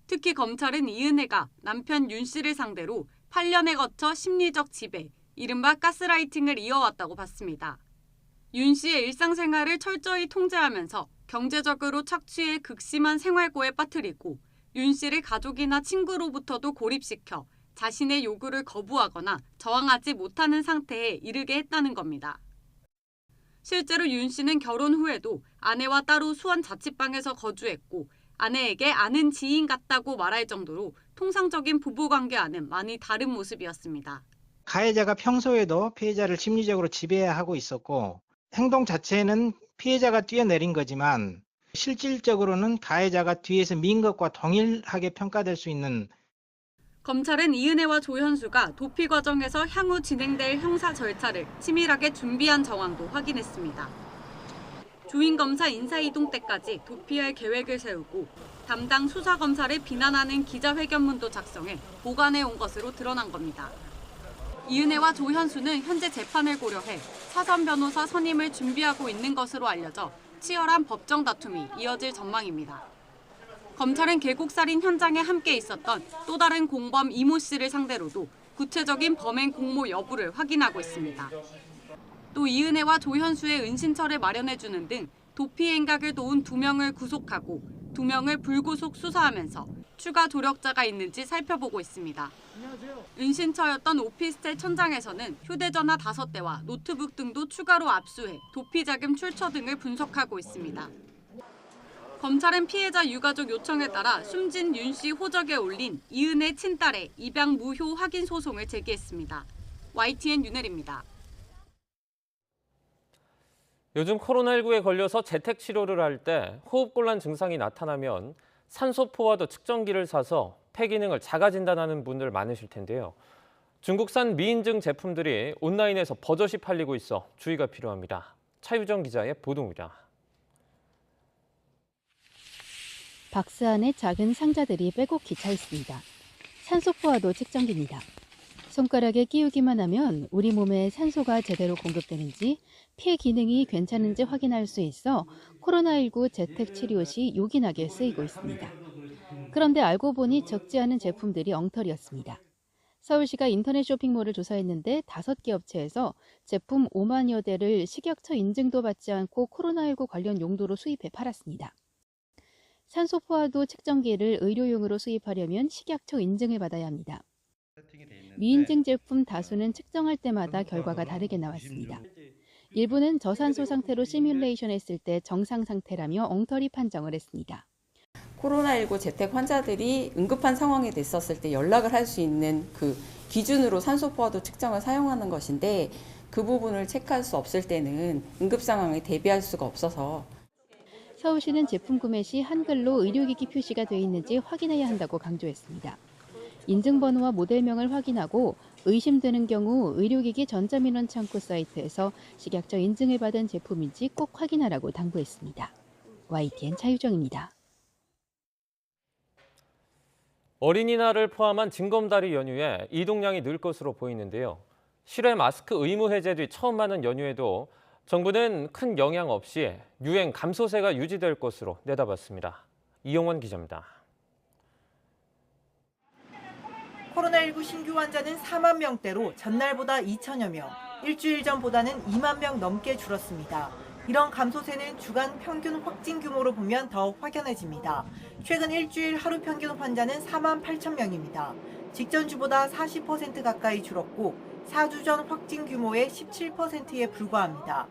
특히 검찰은 이은혜가 남편 윤 씨를 상대로 8년에 거쳐 심리적 지배, 이른바 가스라이팅을 이어왔다고 봤습니다. 윤 씨의 일상생활을 철저히 통제하면서 경제적으로 착취해 극심한 생활고에 빠뜨리고 윤 씨를 가족이나 친구로부터도 고립시켜 자신의 요구를 거부하거나 저항하지 못하는 상태에 이르게 했다는 겁니다. 실제로 윤 씨는 결혼 후에도 아내와 따로 수원 자취방에서 거주했고 아내에게 아는 지인 같다고 말할 정도로 통상적인 부부관계와는 많이 다른 모습이었습니다. 가해자가 평소에도 피해자를 심리적으로 지배하고 있었고 행동 자체는 피해자가 뛰어내린 거지만 실질적으로는 가해자가 뒤에서 미인 것과 동일하게 평가될 수 있는. 검찰은 이은혜와 조현수가 도피 과정에서 향후 진행될 형사 절차를 치밀하게 준비한 정황도 확인했습니다. 주인검사 인사이동 때까지 도피할 계획을 세우고 담당 수사검사를 비난하는 기자회견문도 작성해 보관해온 것으로 드러난 겁니다. 이은혜와 조현수는 현재 재판을 고려해 사선 변호사 선임을 준비하고 있는 것으로 알려져 치열한 법정 다툼이 이어질 전망입니다. 검찰은 계곡살인 현장에 함께 있었던 또 다른 공범 이모 씨를 상대로도 구체적인 범행 공모 여부를 확인하고 있습니다. 또 이은혜와 조현수의 은신처를 마련해주는 등 도피 행각을 도운 2명을 구속하고 2명을 불구속 수사하면서 추가 조력자가 있는지 살펴보고 있습니다. 은신처였던 오피스텔 천장에서는 휴대전화 5대와 노트북 등도 추가로 압수해 도피 자금 출처 등을 분석하고 있습니다. 검찰은 피해자 유가족 요청에 따라 숨진 윤 씨 호적에 올린 이은혜 친딸의 입양 무효 확인 소송을 제기했습니다. YTN 윤혜리입니다. 요즘 코로나19에 걸려서 재택 치료를 할 때 호흡곤란 증상이 나타나면 산소포화도 측정기를 사서 폐 기능을 자가 진단하는 분들 많으실 텐데요. 중국산 미인증 제품들이 온라인에서 버젓이 팔리고 있어 주의가 필요합니다. 차유정 기자의 보도입니다. 박스 안에 작은 상자들이 빼곡히 차 있습니다. 산소포화도 측정기입니다. 손가락에 끼우기만 하면 우리 몸에 산소가 제대로 공급되는지 폐 기능이 괜찮은지 확인할 수 있어 코로나19 재택 치료 시 요긴하게 쓰이고 있습니다. 그런데 알고 보니 적지 않은 제품들이 엉터리였습니다. 서울시가 인터넷 쇼핑몰을 조사했는데 5개 업체에서 제품 5만여 대를 식약처 인증도 받지 않고 코로나19 관련 용도로 수입해 팔았습니다. 산소포화도 측정기를 의료용으로 수입하려면 식약처 인증을 받아야 합니다. 미인증 제품 다수는 측정할 때마다 결과가 다르게 나왔습니다. 일부는 저산소 상태로 시뮬레이션 했을 때 정상 상태라며 엉터리 판정을 했습니다. 코로나19 재택 환자들이 응급한 상황에 됐었을 때 연락을 할 수 있는 그 기준으로 산소포화도 측정을 사용하는 것인데 그 부분을 체크할 수 없을 때는 응급 상황에 대비할 수가 없어서 서울시는 제품 구매 시 한글로 의료기기 표시가 되어 있는지 확인해야 한다고 강조했습니다. 인증번호와 모델명을 확인하고 의심되는 경우 의료기기 전자민원 창구 사이트에서 식약처 인증을 받은 제품인지 꼭 확인하라고 당부했습니다. YTN 차유정입니다. 어린이날을 포함한 징검다리 연휴에 이동량이 늘 것으로 보이는데요. 실외 마스크 의무 해제 뒤 처음 맞는 연휴에도 정부는 큰 영향 없이 유행 감소세가 유지될 것으로 내다봤습니다. 이영원 기자입니다. 코로나19 신규 환자는 4만 명대로 전날보다 2천여 명, 일주일 전보다는 2만 명 넘게 줄었습니다. 이런 감소세는 주간 평균 확진 규모로 보면 더 확연해집니다. 최근 일주일 하루 평균 환자는 4만 8천 명입니다. 직전 주보다 40% 가까이 줄었고 4주 전 확진 규모의 17%에 불과합니다.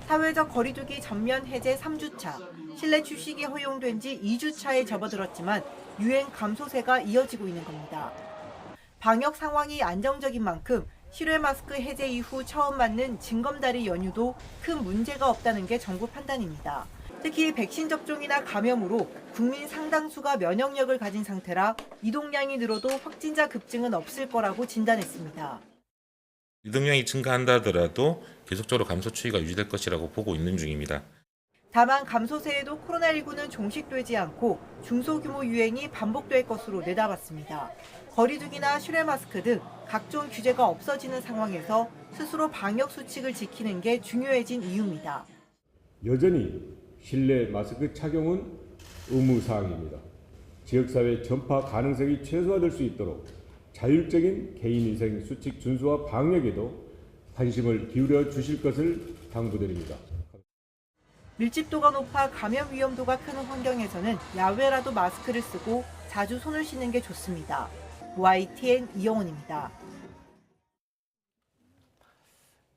사회적 거리두기 전면 해제 3주차, 실내 휴식이 허용된 지 2주차에 접어들었지만 유행 감소세가 이어지고 있는 겁니다. 방역 상황이 안정적인 만큼 실외 마스크 해제 이후 처음 맞는 징검다리 연휴도 큰 문제가 없다는 게 정부 판단입니다. 특히 백신 접종이나 감염으로 국민 상당수가 면역력을 가진 상태라 이동량이 늘어도 확진자 급증은 없을 거라고 진단했습니다. 이동량이 증가한다 하더라도 계속적으로 감소 추이가 유지될 것이라고 보고 있는 중입니다. 다만 감소세에도 코로나19는 종식되지 않고 중소규모 유행이 반복될 것으로 내다봤습니다. 거리두기나 실외 마스크 등 각종 규제가 없어지는 상황에서 스스로 방역 수칙을 지키는 게 중요해진 이유입니다. 여전히 실내 마스크 착용은 의무사항입니다. 지역사회 전파 가능성이 최소화될 수 있도록 자율적인 개인위생 수칙 준수와 방역에도 관심을 기울여 주실 것을 당부드립니다. 밀집도가 높아 감염 위험도가 크는 환경에서는 야외라도 마스크를 쓰고 자주 손을 씻는 게 좋습니다. YTN 이영훈입니다.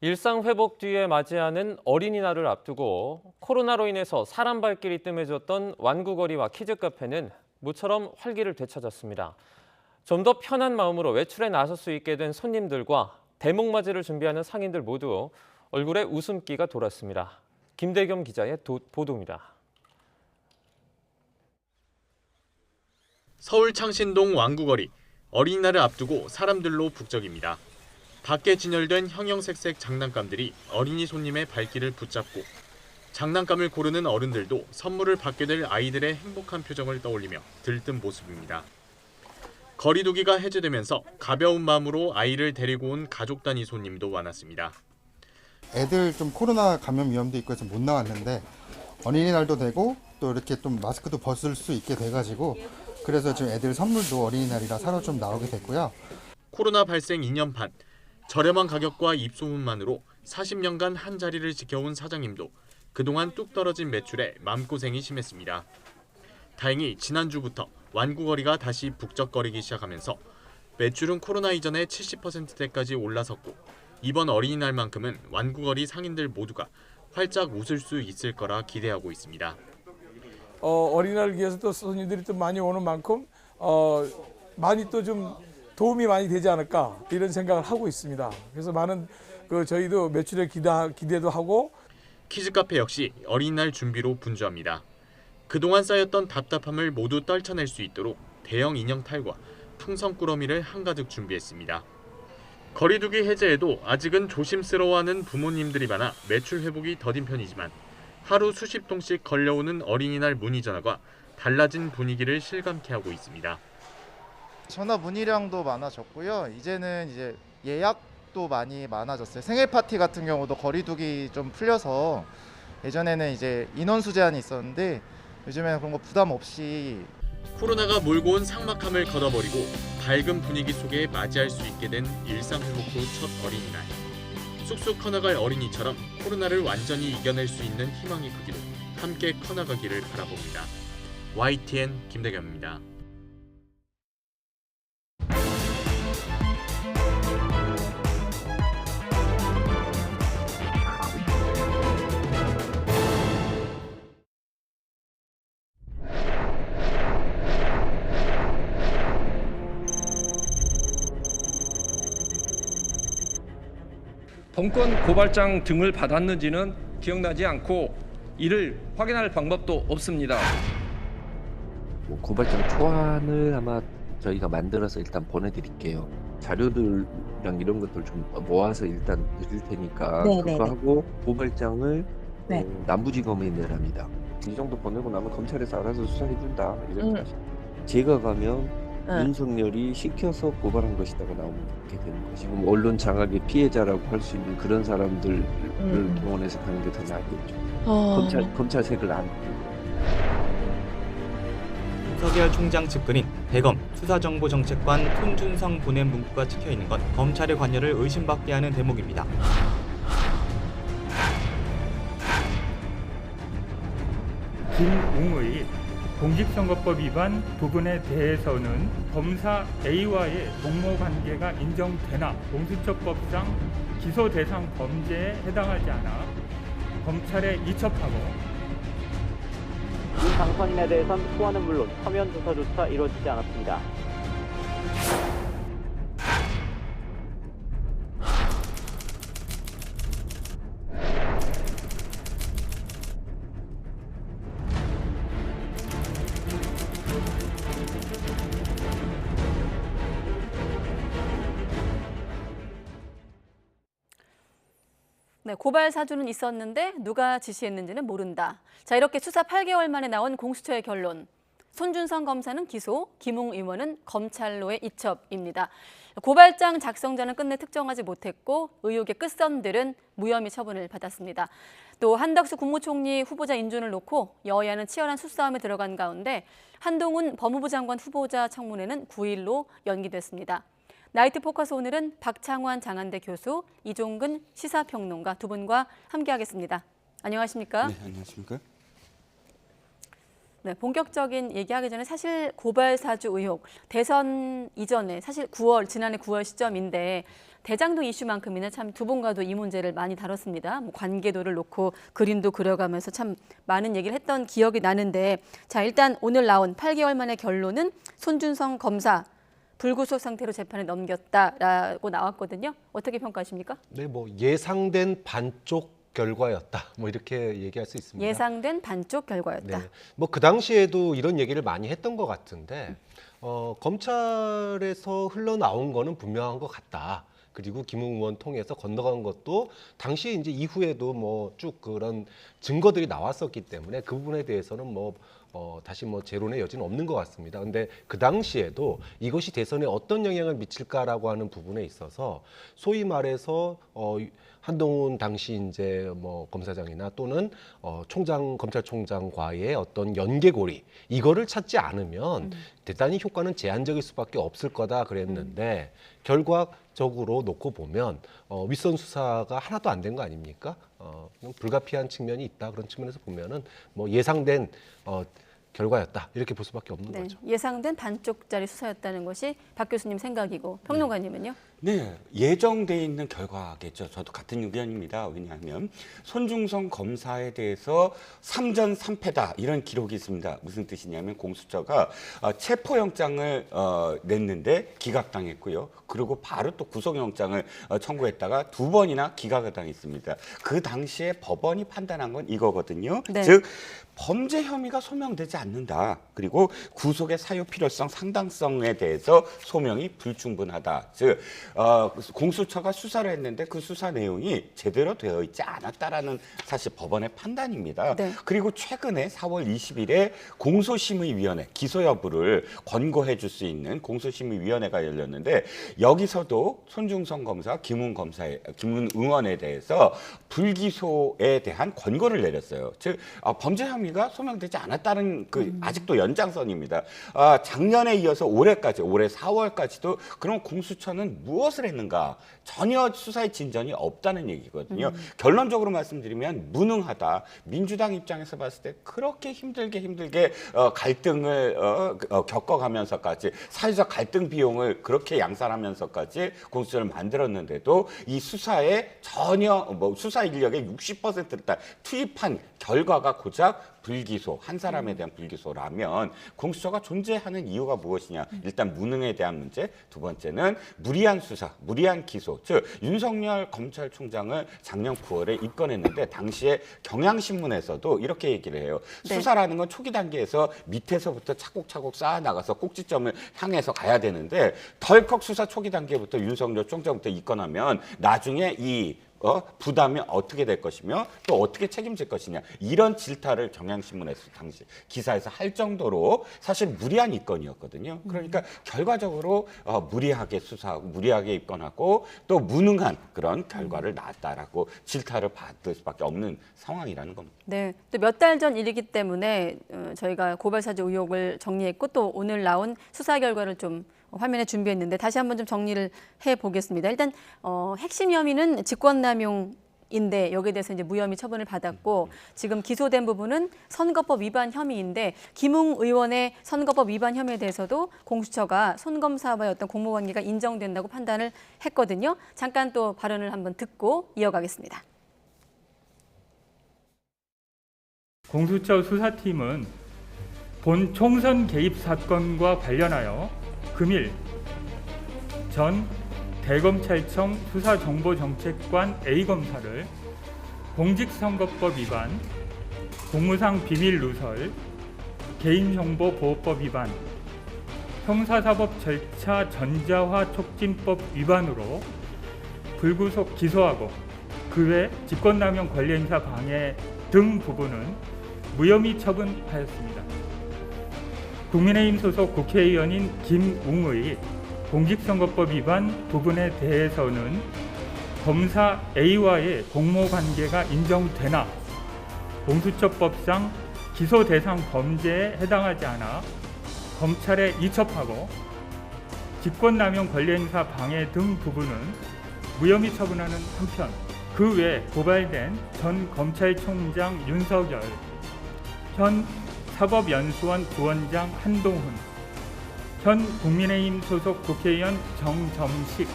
일상 회복 뒤에 맞이하는 어린이날을 앞두고 코로나로 인해서 사람 발길이 뜸해졌던 완구거리와 키즈카페는 모처럼 활기를 되찾았습니다. 좀 더 편한 마음으로 외출에 나설 수 있게 된 손님들과 대목맞이를 준비하는 상인들 모두 얼굴에 웃음기가 돌았습니다. 김대겸 기자의 보도입니다. 서울 창신동 완구거리, 어린이날을 앞두고 사람들로 북적입니다. 밖에 진열된 형형색색 장난감들이 어린이 손님의 발길을 붙잡고 장난감을 고르는 어른들도 선물을 받게 될 아이들의 행복한 표정을 떠올리며 들뜬 모습입니다. 거리두기가 해제되면서 가벼운 마음으로 아이를 데리고 온 가족 단위 손님도 많았습니다. 애들 좀 코로나 감염 위험도 있고 해서 못 나왔는데 어린이날도 되고 또 이렇게 좀 마스크도 벗을 수 있게 돼가지고 그래서 지금 애들 선물도 어린이날이라 사러 좀 나오게 됐고요. 코로나 발생 2년 반, 저렴한 가격과 입소문만으로 40년간 한 자리를 지켜온 사장님도 그동안 뚝 떨어진 매출에 마음고생이 심했습니다. 다행히 지난주부터 완구거리가 다시 북적거리기 시작하면서 매출은 코로나 이전의 70%대까지 올라섰고 이번 어린이날만큼은 완구거리 상인들 모두가 활짝 웃을 수 있을 거라 기대하고 있습니다. 어린이날을 위해서 또 손님들이 또 많이 오는 만큼 많이 또 좀 도움이 많이 되지 않을까 이런 생각을 하고 있습니다. 그래서 많은 저희도 매출에 기대도 하고 키즈카페 역시 어린이날 준비로 분주합니다. 그동안 쌓였던 답답함을 모두 떨쳐낼 수 있도록 대형 인형 탈과 풍선 꾸러미를 한가득 준비했습니다. 거리두기 해제에도 아직은 조심스러워하는 부모님들이 많아 매출 회복이 더딘 편이지만 하루 수십 통씩 걸려오는 어린이날 문의 전화가 달라진 분위기를 실감케 하고 있습니다. 전화 문의량도 많아졌고요. 이제는 예약도 많이 많아졌어요. 생일 파티 같은 경우도 거리두기 좀 풀려서 예전에는 이제 인원수 제한이 있었는데 요즘에는 그런 거 부담 없이 코로나가 몰고 온 삭막함을 걷어버리고 밝은 분위기 속에 맞이할 수 있게 된 일상 회복 후 첫 어린이날. 쑥쑥 커나갈 어린이처럼 코로나를 완전히 이겨낼 수 있는 희망의 크기로 함께 커나가기를 바라봅니다. YTN 김대겸입니다. 본건 고발장 등을 받았는지는 기억나지 않고 이를 확인할 방법도 없습니다. 고발장 초안을 아마 저희가 만들어서 일단 보내드릴게요. 자료들이랑 이런 것들 좀 모아서 일단 드릴 테니까 그거 하고 고발장을 남부지검에 내랍니다. 이 정도 보내고 나면 검찰에서 알아서 수사해준다 이렇게 제가 가면 윤석열이 시켜서 고발한 것이다가 나오면 그렇게 되는 거. 지금 언론 장악의 피해자라고 할 수 있는 그런 사람들을 동원해서 가는 게 더 나았겠죠. 검찰색을 안 윤석열 총장 측근인 대검 수사정보정책관 손준성 보낸 문구가 찍혀있는 건 검찰의 관여를 의심받게 하는 대목입니다. 김웅의 공직선거법 위반 부분에 대해서는 검사 A와의 동모관계가 인정되나 공수처법상 기소 대상 범죄에 해당하지 않아 검찰에 이첩하고 이 당선인에 대해선 소환은 물론 서면 조사조차 이루어지지 않았습니다. 네, 고발 사주는 있었는데 누가 지시했는지는 모른다. 자, 이렇게 수사 8개월 만에 나온 공수처의 결론. 손준성 검사는 기소, 김웅 의원은 검찰로의 이첩입니다. 고발장 작성자는 끝내 특정하지 못했고 의혹의 끝선들은 무혐의 처분을 받았습니다. 또 한덕수 국무총리 후보자 인준을 놓고 여야는 치열한 수싸움에 들어간 가운데 한동훈 법무부 장관 후보자 청문회는 9일로 연기됐습니다. 나이트 포커스 오늘은 박창환 장한대 교수, 이종근 시사평론가 두 분과 함께하겠습니다. 안녕하십니까? 네, 안녕하십니까? 네, 본격적인 얘기하기 전에 사실 고발 사주 의혹, 대선 이전에 사실 지난해 9월 시점인데 대장동 이슈만큼이나 참 두 분과도 이 문제를 많이 다뤘습니다. 뭐 관계도를 놓고 그림도 그려가면서 참 많은 얘기를 했던 기억이 나는데 자, 일단 오늘 나온 8개월 만의 결론은 손준성 검사 불구속 상태로 재판에 넘겼다라고 나왔거든요. 어떻게 평가하십니까? 네, 뭐 예상된 반쪽 결과였다. 뭐 이렇게 얘기할 수 있습니다. 예상된 반쪽 결과였다. 네, 뭐 그 당시에도 이런 얘기를 많이 했던 것 같은데 검찰에서 흘러나온 거는 분명한 것 같다. 그리고 김웅 의원 통해서 건너간 것도 당시 이제 이후에도 뭐 쭉 그런 증거들이 나왔었기 때문에 그 부분에 대해서는 다시 재론의 여지는 없는 것 같습니다. 근데 그 당시에도 이것이 대선에 어떤 영향을 미칠까라고 하는 부분에 있어서 소위 말해서 한동훈 당시 이제 검사장이나 또는 검찰총장과의 어떤 연계고리 이거를 찾지 않으면 대단히 효과는 제한적일 수밖에 없을 거다 그랬는데 결과적으로 놓고 보면 윗선 수사가 하나도 안 된 거 아닙니까? 불가피한 측면이 있다 그런 측면에서 보면은 예상된 결과였다 이렇게 볼 수밖에 없는 거죠. 예상된 반쪽짜리 수사였다는 것이 박 교수님 생각이고 평론가님은요? 네, 예정돼 있는 결과겠죠. 저도 같은 의견입니다. 왜냐하면 손준성 검사에 대해서 3전 3패다 이런 기록이 있습니다. 무슨 뜻이냐면 공수처가 체포영장을 냈는데 기각당했고요. 그리고 바로 또 구속영장을 청구했다가 2번이나 기각을 당했습니다. 그 당시에 법원이 판단한 건 이거거든요. 네. 즉 범죄 혐의가 소명되지 않는다. 그리고 구속의 사유 필요성, 상당성에 대해서 소명이 불충분하다. 즉 공수처가 수사를 했는데 그 수사 내용이 제대로 되어 있지 않았다라는 사실 법원의 판단입니다. 네. 그리고 최근에 4월 20일에 공소심의위원회 기소 여부를 권고해 줄 수 있는 공소심의위원회가 열렸는데 여기서도 손준성 검사, 김웅 의원에 대해서 불기소에 대한 권고를 내렸어요. 즉 범죄 혐의가 소명되지 않았다는 아직도 연장선입니다. 작년에 이어서 올해 4월까지도 그럼 공수처는 무엇을 했는가? 전혀 수사의 진전이 없다는 얘기거든요. 결론적으로 말씀드리면 무능하다. 민주당 입장에서 봤을 때 그렇게 힘들게 갈등을 겪어가면서까지 사회적 갈등 비용을 그렇게 양산하면서까지 공수처를 만들었는데도 이 수사에 전혀 수사 인력의 60%를 투입한 결과가 고작 불기소, 한 사람에 대한 불기소라면 공수처가 존재하는 이유가 무엇이냐. 일단 무능에 대한 문제, 두 번째는 무리한 수사, 무리한 기소. 즉 윤석열 검찰총장을 작년 9월에 입건했는데 당시에 경향신문에서도 이렇게 얘기를 해요. 네. 수사라는 건 초기 단계에서 밑에서부터 차곡차곡 쌓아나가서 꼭지점을 향해서 가야 되는데 덜컥 수사 초기 단계부터 윤석열 총장부터 입건하면 나중에 이 부담이 어떻게 될 것이며 또 어떻게 책임질 것이냐 이런 질타를 경향신문에서 당시 기사에서 할 정도로 사실 무리한 입건이었거든요. 그러니까 결과적으로 무리하게 수사하고 무리하게 입건하고 또 무능한 그런 결과를 낳았다라고 질타를 받을 수밖에 없는 상황이라는 겁니다. 네, 또 몇 달 전 일이기 때문에 저희가 고발사주 의혹을 정리했고 또 오늘 나온 수사 결과를 좀 화면에 준비했는데 다시 한번 좀 정리를 해보겠습니다. 일단 핵심 혐의는 직권남용인데 여기에 대해서 이제 무혐의 처분을 받았고 지금 기소된 부분은 선거법 위반 혐의인데 김웅 의원의 선거법 위반 혐의에 대해서도 공수처가 손 검사와의 어떤 공모관계가 인정된다고 판단을 했거든요. 잠깐 또 발언을 한번 듣고 이어가겠습니다. 공수처 수사팀은 본 총선 개입 사건과 관련하여 금일 전 대검찰청 수사정보정책관 A검사를 공직선거법 위반, 공무상 비밀 누설, 개인정보보호법 위반, 형사사법 절차 전자화 촉진법 위반으로 불구속 기소하고 그 외 직권남용 권리행사 방해 등 부분은 무혐의 처분하였습니다. 국민의힘 소속 국회의원인 김웅의 공직선거법 위반 부분에 대해서는 검사 A와의 공모관계가 인정되나 공수처법상 기소 대상 범죄에 해당하지 않아 검찰에 이첩하고 직권남용 권리행사 방해 등 부분은 무혐의 처분하는 한편 그 외 고발된 전 검찰총장 윤석열, 현 사법연수원 부원장 한동훈, 현 국민의힘 소속 국회의원 정점식,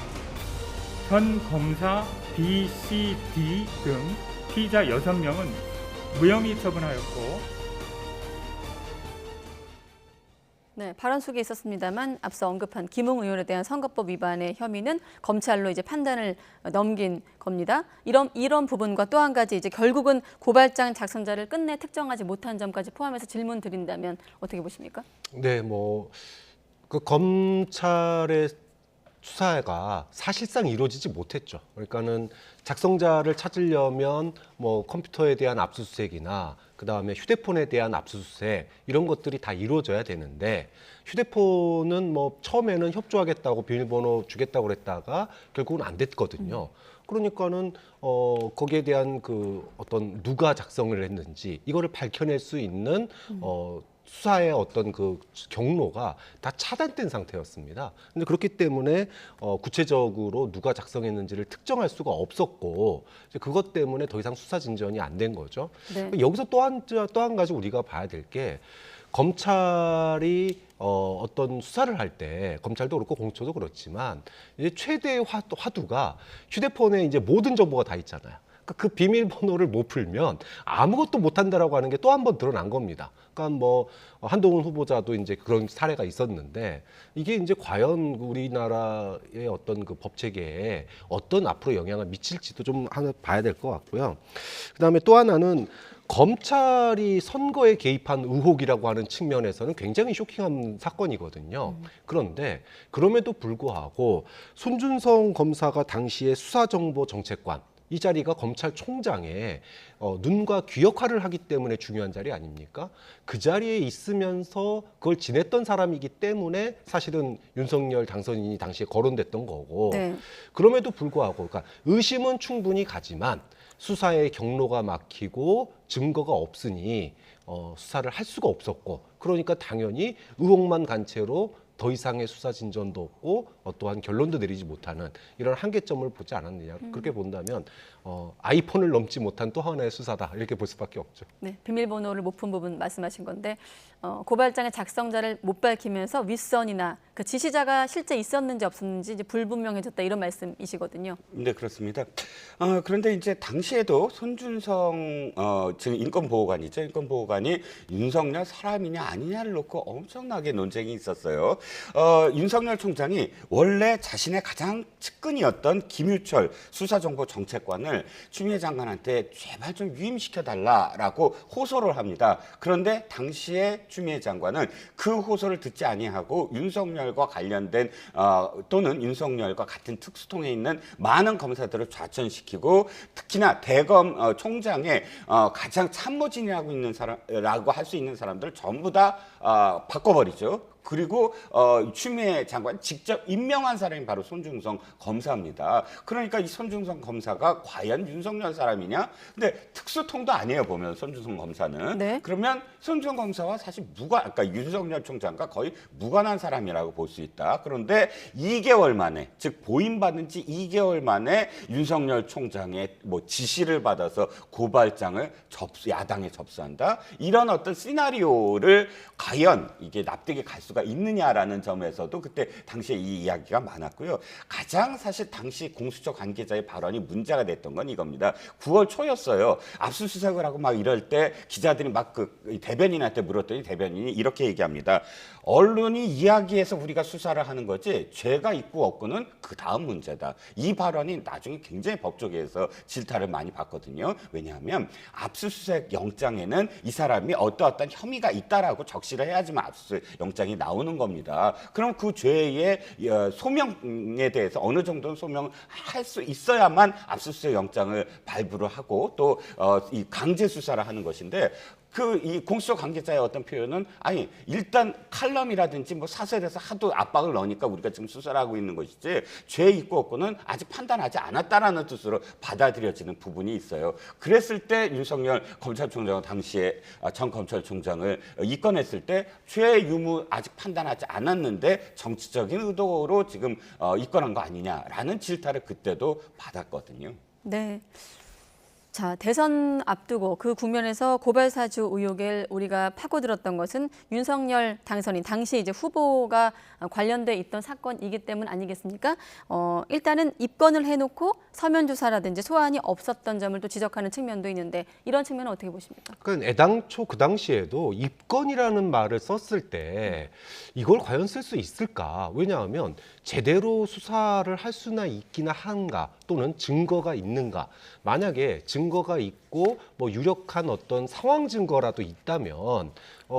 현 검사 B, C, D 등 피의자 6명은 무혐의 처분하였고 네, 발언 속에 있었습니다만 앞서 언급한 김웅 의원에 대한 선거법 위반의 혐의는 검찰로 이제 판단을 넘긴 겁니다. 이런 부분과 또 한 가지 이제 결국은 고발장 작성자를 끝내 특정하지 못한 점까지 포함해서 질문 드린다면 어떻게 보십니까? 네, 뭐 그 검찰의 수사가 사실상 이루어지지 못했죠. 그러니까는 작성자를 찾으려면 뭐 컴퓨터에 대한 압수수색이나 그다음에 휴대폰에 대한 압수수색 이런 것들이 다 이루어져야 되는데 휴대폰은 뭐 처음에는 협조하겠다고 비밀번호 주겠다고 그랬다가 결국은 안 됐거든요. 그러니까는 거기에 대한 그 어떤 누가 작성을 했는지 이거를 밝혀낼 수 있는 수사의 어떤 그 경로가 다 차단된 상태였습니다. 근데 그렇기 때문에 구체적으로 누가 작성했는지를 특정할 수가 없었고 이제 그것 때문에 더 이상 수사 진전이 안 된 거죠. 네. 여기서 또 한 가지 우리가 봐야 될 게 검찰이 어떤 수사를 할 때 검찰도 그렇고 공수처도 그렇지만 이제 최대의 화두가 휴대폰에 이제 모든 정보가 다 있잖아요. 그 비밀번호를 못 풀면 아무것도 못한다라고 하는 게 또 한 번 드러난 겁니다. 그러니까 뭐 한동훈 후보자도 이제 그런 사례가 있었는데 이게 이제 과연 우리나라의 어떤 그 법 체계에 어떤 앞으로 영향을 미칠지도 좀 하나 봐야 될 것 같고요. 그다음에 또 하나는 검찰이 선거에 개입한 의혹이라고 하는 측면에서는 굉장히 쇼킹한 사건이거든요. 그런데 그럼에도 불구하고 손준성 검사가 당시에 수사정보정책관 이 자리가 검찰총장의 눈과 귀 역할을 하기 때문에 중요한 자리 아닙니까? 그 자리에 있으면서 그걸 지냈던 사람이기 때문에 사실은 윤석열 당선인이 당시에 거론됐던 거고 네. 그럼에도 불구하고 그러니까 의심은 충분히 가지만 수사의 경로가 막히고 증거가 없으니 수사를 할 수가 없었고 그러니까 당연히 의혹만 간 채로 더 이상의 수사 진전도 없고 또한 결론도 내리지 못하는 이런 한계점을 보지 않았느냐. 그렇게 본다면 아이폰을 넘지 못한 또 하나의 수사다 이렇게 볼 수밖에 없죠. 네, 비밀번호를 못 푼 부분 말씀하신 건데 고발장의 작성자를 못 밝히면서 윗선이나 그 지시자가 실제 있었는지 없었는지 이제 불분명해졌다 이런 말씀이시거든요. 네, 그렇습니다. 그런데 이제 당시에도 손준성 지금 인권보호관이죠. 인권보호관이 윤석열 사람이냐 아니냐를 놓고 엄청나게 논쟁이 있었어요. 윤석열 총장이 원래 자신의 가장 측근이었던 김유철 수사정보정책관을 추미애 장관한테 제발 좀 위임시켜달라라고 호소를 합니다. 그런데 당시에 추미애 장관은 그 호소를 듣지 아니하고 윤석열과 관련된 또는 윤석열과 같은 특수통에 있는 많은 검사들을 좌천시키고 특히나 대검 총장의 가장 참모진이라고 있는 사람라고 할 수 있는 사람들을 전부 다 바꿔버리죠. 그리고 추미애 장관 직접 임명한 사람이 바로 손준성 검사입니다. 그러니까 이 손준성 검사가 과연 윤석열 사람이냐? 근데 특수통도 아니에요, 보면 손준성 검사는. 네. 그러면 손준성 검사와 사실 그러니까 윤석열 총장과 거의 무관한 사람이라고 볼 수 있다. 그런데 2개월 만에, 즉 보임받은 지 2개월 만에 윤석열 총장의 뭐 지시를 받아서 고발장을 야당에 접수한다. 이런 어떤 시나리오를 과연 이게 납득이 갈 수가 있느냐라는 점에서도 그때 당시에 이 이야기가 많았고요. 가장 사실 당시 공수처 관계자의 발언이 문제가 됐던 건 이겁니다. 9월 초였어요. 압수수색을 하고 막 이럴 때 기자들이 막 그 대변인한테 물었더니 대변인이 이렇게 얘기합니다. 언론이 이야기해서 우리가 수사를 하는 거지 죄가 있고 없고는 그 다음 문제다. 이 발언이 나중에 굉장히 법조계에서 질타를 많이 받거든요. 왜냐하면 압수수색 영장에는 이 사람이 어떠한 혐의가 있다라고 적시를 해야지만 압수수색 영장이 나오는 겁니다. 그럼 그 죄의 소명에 대해서 어느 정도는 소명을 할 수 있어야만 압수수색 영장을 발부를 하고 또 이 강제 수사를 하는 것인데 이 공수처 관계자의 어떤 표현은 아니 일단 칼럼이라든지 뭐 사설에서 하도 압박을 넣으니까 우리가 지금 수사를 하고 있는 것이지 죄 있고 없고는 아직 판단하지 않았다라는 뜻으로 받아들여지는 부분이 있어요. 그랬을 때 윤석열 검찰총장은 당시에 전 검찰총장을 입건했을 때 죄 유무 아직 판단하지 않았는데 정치적인 의도로 지금 입건한 거 아니냐라는 질타를 그때도 받았거든요. 네. 자, 대선 앞두고 그 국면에서 고발 사주 의혹을 우리가 파고들었던 것은 윤석열 당선인 당시 이제 후보가 관련돼 있던 사건이기 때문 아니겠습니까? 일단은 입건을 해놓고 서면 조사라든지 소환이 없었던 점을 또 지적하는 측면도 있는데 이런 측면은 어떻게 보십니까? 그 애당초 그 당시에도 입건이라는 말을 썼을 때 이걸 과연 쓸 수 있을까? 왜냐하면 제대로 수사를 할 수나 있기나 한가 또는 증거가 있는가? 만약에 증거가 있고 뭐 유력한 어떤 상황 증거라도 있다면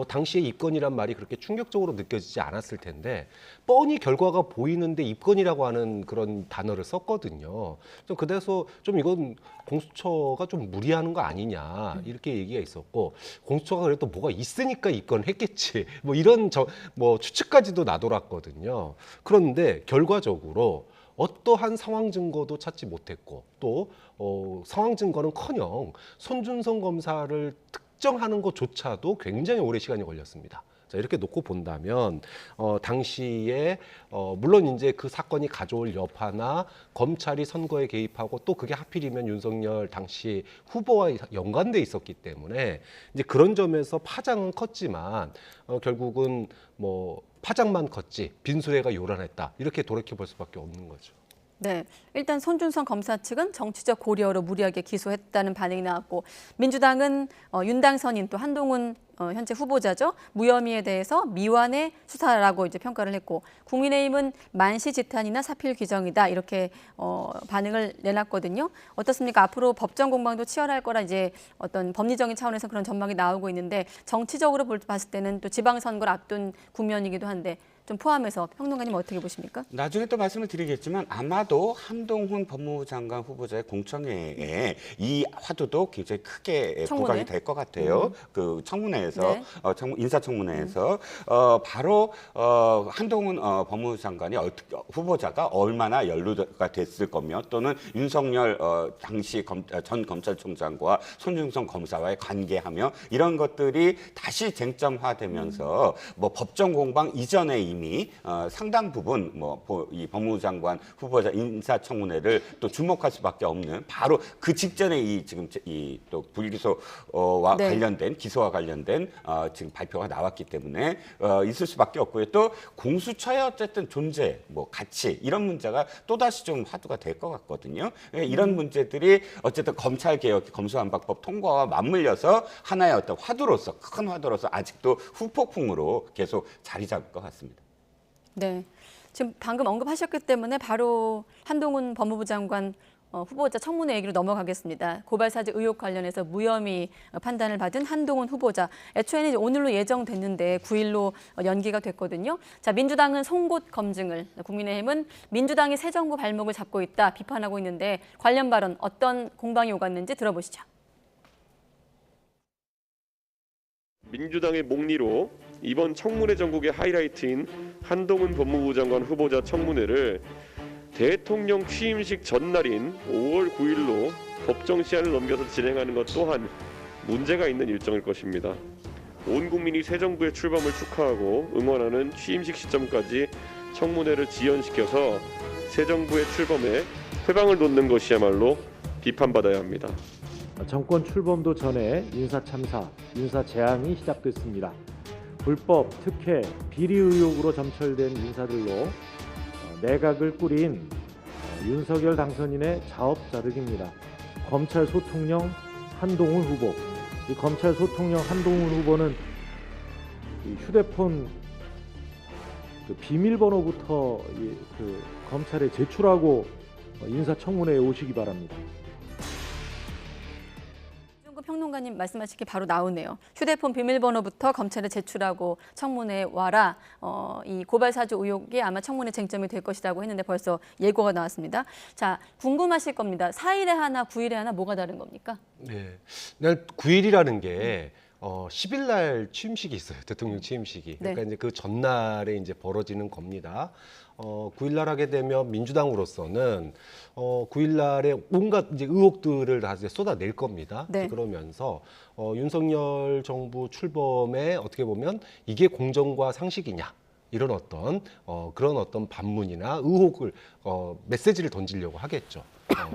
당시에 입건이란 말이 그렇게 충격적으로 느껴지지 않았을 텐데 뻔히 결과가 보이는데 입건이라고 하는 그런 단어를 썼거든요. 그래서 좀 이건 공수처가 좀 무리하는 거 아니냐 이렇게 얘기가 있었고 공수처가 그래도 뭐가 있으니까 입건을 했겠지 뭐 이런 뭐 추측까지도 나돌았거든요. 그런데 결과적으로 어떠한 상황 증거도 찾지 못했고 또 상황 증거는커녕 손준성 검사를 특정하는 것조차도 굉장히 오래 시간이 걸렸습니다. 자, 이렇게 놓고 본다면 당시에 물론 이제 그 사건이 가져올 여파나 검찰이 선거에 개입하고 또 그게 하필이면 윤석열 당시 후보와 연관돼 있었기 때문에 이제 그런 점에서 파장은 컸지만 결국은 뭐 파장만 컸지 빈수레가 요란했다 이렇게 돌이켜 볼 수밖에 없는 거죠. 네, 일단 손준성 검사 측은 정치적 고려로 무리하게 기소했다는 반응이 나왔고 민주당은 윤당선인 또 한동훈 현재 후보자죠. 무혐의에 대해서 미완의 수사라고 이제 평가를 했고 국민의힘은 만시지탄이나 사필 규정이다 이렇게 반응을 내놨거든요. 어떻습니까? 앞으로 법정 공방도 치열할 거라 이제 어떤 법리적인 차원에서 그런 전망이 나오고 있는데 정치적으로 봤을 때는 또 지방선거를 앞둔 국면이기도 한데 좀 포함해서 평론가님 어떻게 보십니까? 나중에 또 말씀을 드리겠지만 아마도 한동훈 법무부 장관 후보자의 공청회에 이 화두도 굉장히 크게 부각이 될 것 같아요. 그 청문회에서 네. 인사청문회에서 바로 한동훈 법무부 장관이 후보자가 얼마나 연루가 됐을 거며 또는 윤석열 당시 전 검찰총장과 손준성 검사와의 관계하며 이런 것들이 다시 쟁점화되면서 뭐 법정 공방 이전에 이미 상당 부분 이 법무부 장관 후보자 인사청문회를 또 주목할 수밖에 없는 바로 그 직전에 지금 또 불기소와 네. 관련된 기소와 관련된 지금 발표가 나왔기 때문에 있을 수밖에 없고요. 또 공수처의 어쨌든 존재, 뭐 가치 이런 문제가 또 다시 좀 화두가 될 것 같거든요. 이런 문제들이 어쨌든 검찰 개혁, 검수완박법 통과와 맞물려서 하나의 어떤 화두로서 큰 화두로서 아직도 후폭풍으로 계속 자리 잡을 것 같습니다. 네, 지금 방금 언급하셨기 때문에 바로 한동훈 법무부 장관 후보자 청문회 얘기로 넘어가겠습니다. 고발사주 의혹 관련해서 무혐의 판단을 받은 한동훈 후보자. 애초에는 오늘로 예정됐는데 9일로 연기가 됐거든요. 자, 민주당은 송곳 검증을, 국민의힘은 민주당이 새 정부 발목을 잡고 있다 비판하고 있는데 관련 발언 어떤 공방이 오갔는지 들어보시죠. 민주당의 목리로 이번 청문회 전국의 하이라이트인 한동훈 법무부 장관 후보자 청문회를 대통령 취임식 전날인 5월 9일로 법정 시한을 넘겨서 진행하는 것 또한 문제가 있는 일정일 것입니다. 온 국민이 새 정부의 출범을 축하하고 응원하는 취임식 시점까지 청문회를 지연시켜서 새 정부의 출범에 회방을 놓는 것이야말로 비판받아야 합니다. 정권 출범도 전에 인사참사, 인사재앙이 시작됐습니다. 불법, 특혜, 비리 의혹으로 점철된 인사들로 내각을 꾸린 윤석열 당선인의 자업자득입니다. 검찰 소통령 한동훈 후보, 이 검찰 소통령 한동훈 후보는 휴대폰 비밀번호부터 검찰에 제출하고 인사청문회에 오시기 바랍니다. 평론가 평론가님 말씀하신 게 바로 나오네요. 휴대폰 비밀번호부터 검찰에 제출하고 청문회에 와라. 이 고발 사주 의혹이 아마 청문회 쟁점이 될 것이라고 했는데 벌써 예고가 나왔습니다. 자, 궁금하실 겁니다. 4일에 하나, 9일에 하나 뭐가 다른 겁니까? 네, 날 9일이라는 게 10일 날 취임식이 있어요. 대통령 취임식이. 그러니까 이제 그 전날에 이제 벌어지는 겁니다. 9일 날 하게 되면 민주당으로서는 9일 날에 온갖 이제 의혹들을 다 이제 쏟아낼 겁니다. 네. 그러면서 윤석열 정부 출범에 어떻게 보면 이게 공정과 상식이냐 이런 그런 어떤 반문이나 의혹을 메시지를 던지려고 하겠죠.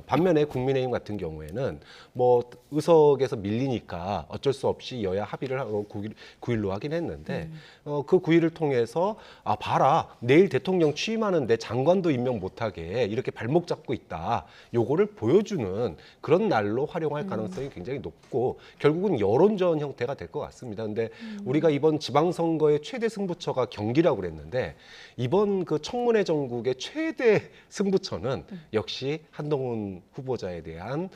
반면에 국민의힘 같은 경우에는 뭐 의석에서 밀리니까 어쩔 수 없이 여야 합의를 하고 9일로 하긴 했는데 그 9일을 통해서 봐라 내일 대통령 취임하는데 장관도 임명 못하게 이렇게 발목 잡고 있다. 요거를 보여주는 그런 날로 활용할 가능성이 굉장히 높고 결국은 여론전 형태가 될 것 같습니다. 근데 우리가 이번 지방선거의 최대 승부처가 경기라고 그랬는데 이번 그 청문회 전국의 최대 승부처는 역시 한동훈 후보자에 대한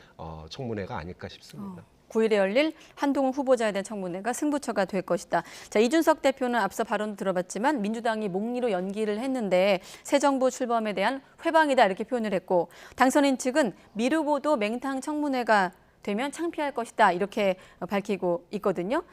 청문회가 아닐까 싶습니다. 9일에 열릴 한동훈 후보자에 대한 청문회가 승부처가 될 것이다. 자, 이준석 대표는 앞서 발언 들어봤지만 민주당이 목리로 연기를 했는데 새 정부 출범에 대한 회방이다 이렇게 표현을 했고 당선인 측은 미루고도 맹탕 청문회가 되면 창피할 것이다 이렇게 밝히고 있거든요.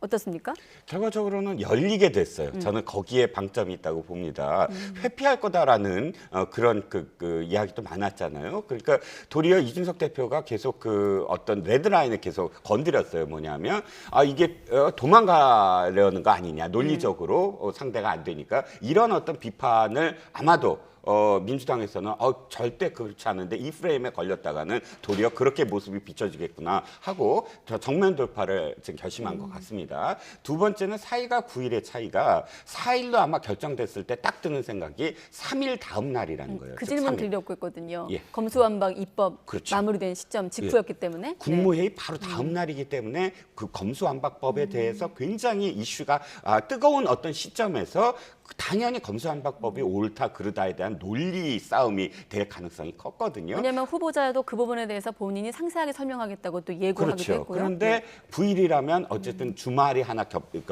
어떻습니까? 결과적으로는 열리게 됐어요. 저는 거기에 방점이 있다고 봅니다. 회피할 거다라는 그런 그 이야기도 많았잖아요. 그러니까 도리어 이준석 대표가 계속 그 어떤 레드라인을 계속 건드렸어요. 뭐냐면 이게 도망가려는 거 아니냐. 논리적으로 상대가 안 되니까 이런 어떤 비판을 아마도 민주당에서는 절대 그렇지 않은데 이 프레임에 걸렸다가는 도리어 그렇게 모습이 비춰지겠구나 하고 정면 돌파를 지금 결심한 것 같습니다. 두 번째는 4일과 9일의 차이가 4일로 아마 결정됐을 때 딱 드는 생각이 3일 다음 날이라는 거예요. 그 질문 드리려고 했거든요. 예. 검수완박 입법 그렇죠. 마무리된 시점 직후였기 때문에. 국무회의 바로 다음 날이기 때문에 그 검수완박법에 대해서 굉장히 이슈가 뜨거운 어떤 시점에서 당연히 검수완박법이 옳다 그르다에 대한 논리 싸움이 될 가능성이 컸거든요. 왜냐하면 후보자도 그 부분에 대해서 본인이 상세하게 설명하겠다고 또 예고하기도 그렇죠. 했고요. 그런데 9일이라면 어쨌든 주말이 하나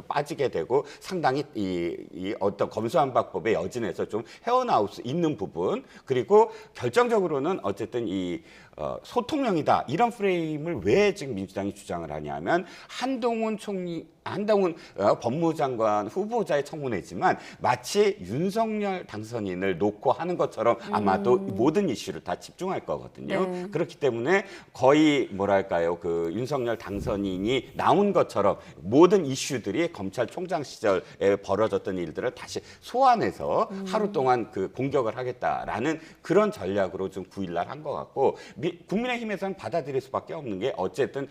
빠지게 되고 상당히 이 어떤 검수완박법의 여진에서 좀 헤어나올 수 있는 부분 그리고 결정적으로는 어쨌든 이 소통령이다 이런 프레임을 왜 지금 민주당이 주장을 하냐면 한동훈 법무장관 후보자의 청문회지만 마치 윤석열 당선인을 놓고 하는 것처럼 아마도 모든 이슈를 다 집중할 거거든요. 네. 그렇기 때문에 거의 뭐랄까요 그 윤석열 당선인이 나온 것처럼 모든 이슈들이 검찰총장 시절에 벌어졌던 일들을 다시 소환해서 하루 동안 그 공격을 하겠다라는 그런 전략으로 좀 9일날 한 것 같고 국민의힘에서는 받아들일 수밖에 없는 게 어쨌든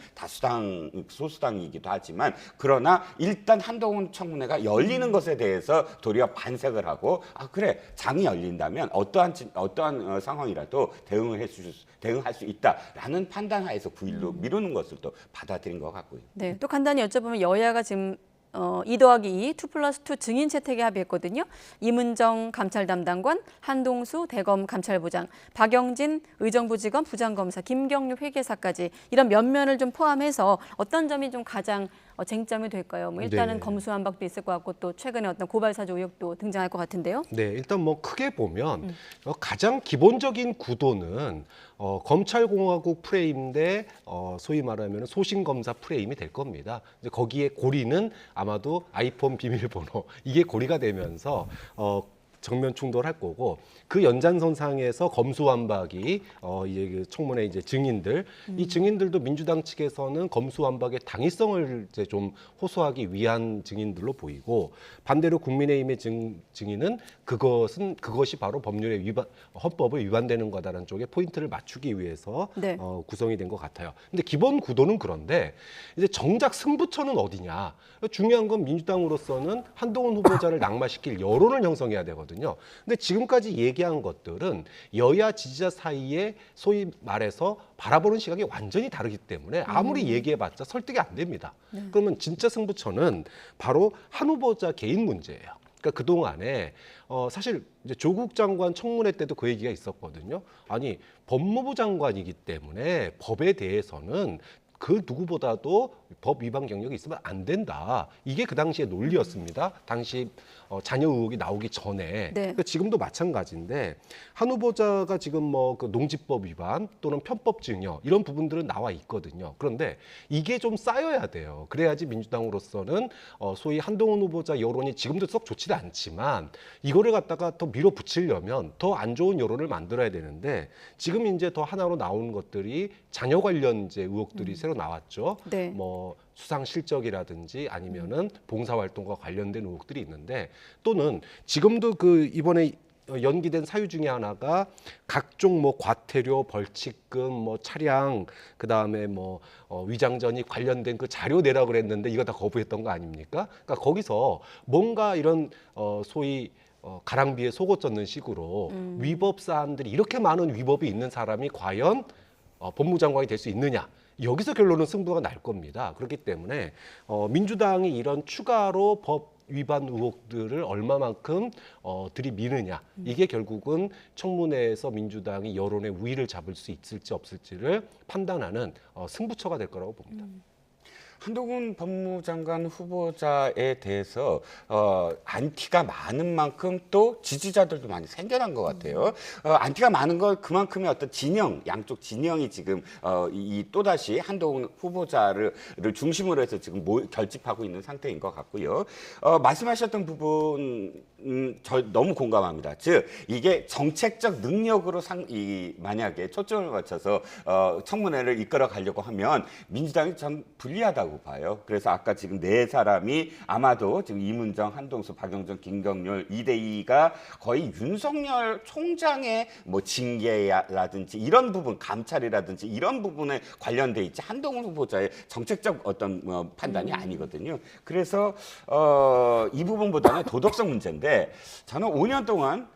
소수당이기도 하지만 그러나 일단 한동훈 청문회가 열리는 것에 대해서 도리어 반색을 하고 그래 장이 열린다면 어떠한 상황이라도 대응할 수 있다라는 판단하에서 9일로 미루는 것을 또 받아들인 것 같고요. 네, 또 간단히 여쭤보면 여야가 지금 2+2, 2+2 증인 채택에 합의했거든요. 이문정 감찰 담당관, 한동수 대검 감찰부장, 박영진 의정부지검 부장검사, 김경률 회계사까지 이런 면면을 좀 포함해서 어떤 점이 좀 가장 쟁점이 될까요? 뭐 일단은 네. 검수완박도 있을 것 같고 또 최근에 어떤 고발 사주 의혹도 등장할 것 같은데요. 네, 일단 뭐 크게 보면 가장 기본적인 구도는 검찰공화국 프레임인데 소위 말하면 소신검사 프레임이 될 겁니다. 이제 거기에 고리는 아마도 아이폰 비밀번호 이게 고리가 되면서 정면 충돌할 거고 그 연장선상에서 검수완박이 이제 그 청문회 이제 증인들 이 증인들도 민주당 측에서는 검수완박의 당위성을 이제 좀 호소하기 위한 증인들로 보이고 반대로 국민의힘의 증인은 그것이 바로 헌법에 위반되는 거다라는 쪽에 포인트를 맞추기 위해서 네. 구성이 된 것 같아요. 근데 기본 구도는 그런데 이제 정작 승부처는 어디냐? 중요한 건 민주당으로서는 한동훈 후보자를 낙마시킬 여론을 형성해야 되거든요. 근데 지금까지 얘기한 것들은 여야 지지자 사이에 소위 말해서 바라보는 시각이 완전히 다르기 때문에 아무리 얘기해봤자 설득이 안 됩니다. 네. 그러면 진짜 승부처는 바로 한 후보자 개인 문제예요. 그러니까 그동안에 사실 이제 조국 장관 청문회 때도 그 얘기가 있었거든요. 아니 법무부 장관이기 때문에 법에 대해서는 그 누구보다도 법 위반 경력이 있으면 안 된다. 이게 그 당시의 논리였습니다. 당시 자녀 의혹이 나오기 전에. 그러니까 지금도 마찬가지인데 한 후보자가 지금 뭐 그 농지법 위반 또는 편법 증여 이런 부분들은 나와 있거든요. 그런데 이게 좀 쌓여야 돼요. 그래야지 민주당으로서는 소위 한동훈 후보자 여론이 지금도 썩 좋지도 않지만 이거를 갖다가 더 밀어붙이려면 더 안 좋은 여론을 만들어야 되는데 지금 이제 더 하나로 나오는 것들이 자녀 관련 이제 의혹들이 새로 나왔죠. 뭐 수상 실적이라든지 아니면은 봉사활동과 관련된 의혹들이 있는데 또는 지금도 그 이번에 연기된 사유 중에 하나가 각종 뭐 과태료, 벌칙금, 뭐 차량, 그 다음에 뭐 위장전이 관련된 그 자료 내라고 그랬는데 이거 다 거부했던 거 아닙니까? 그러니까 거기서 뭔가 이런 소위 가랑비에 속옷 젖는 식으로 위법 사안들이 이렇게 많은 위법이 있는 사람이 과연 법무장관이 될 수 있느냐? 여기서 결론은 승부가 날 겁니다. 그렇기 때문에 민주당이 이런 추가로 법 위반 의혹들을 얼마만큼 들이미느냐 이게 결국은 청문회에서 민주당이 여론의 우위를 잡을 수 있을지 없을지를 판단하는 승부처가 될 거라고 봅니다. 한동훈 법무장관 후보자에 대해서 안티가 많은 만큼 또 지지자들도 많이 생겨난 것 같아요. 안티가 많은 건 그만큼의 어떤 진영, 양쪽 진영이 지금 이 또다시 한동훈 후보자를 중심으로 해서 지금 결집하고 있는 상태인 것 같고요. 말씀하셨던 부분 저 너무 공감합니다. 즉 이게 정책적 능력으로 만약에 초점을 맞춰서 청문회를 이끌어 가려고 하면 민주당이 전 불리하다고 봐요. 그래서 아까 지금 네 사람이 아마도 지금 이문정, 한동수, 박영선, 김경률 2대2가 거의 윤석열 총장의 뭐 징계라든지 이런 부분, 감찰이라든지 이런 부분에 관련돼 있지 한동훈 후보자의 정책적 어떤 판단이 아니거든요. 그래서 이 부분보다는 도덕성 문제인데 저는 5년 동안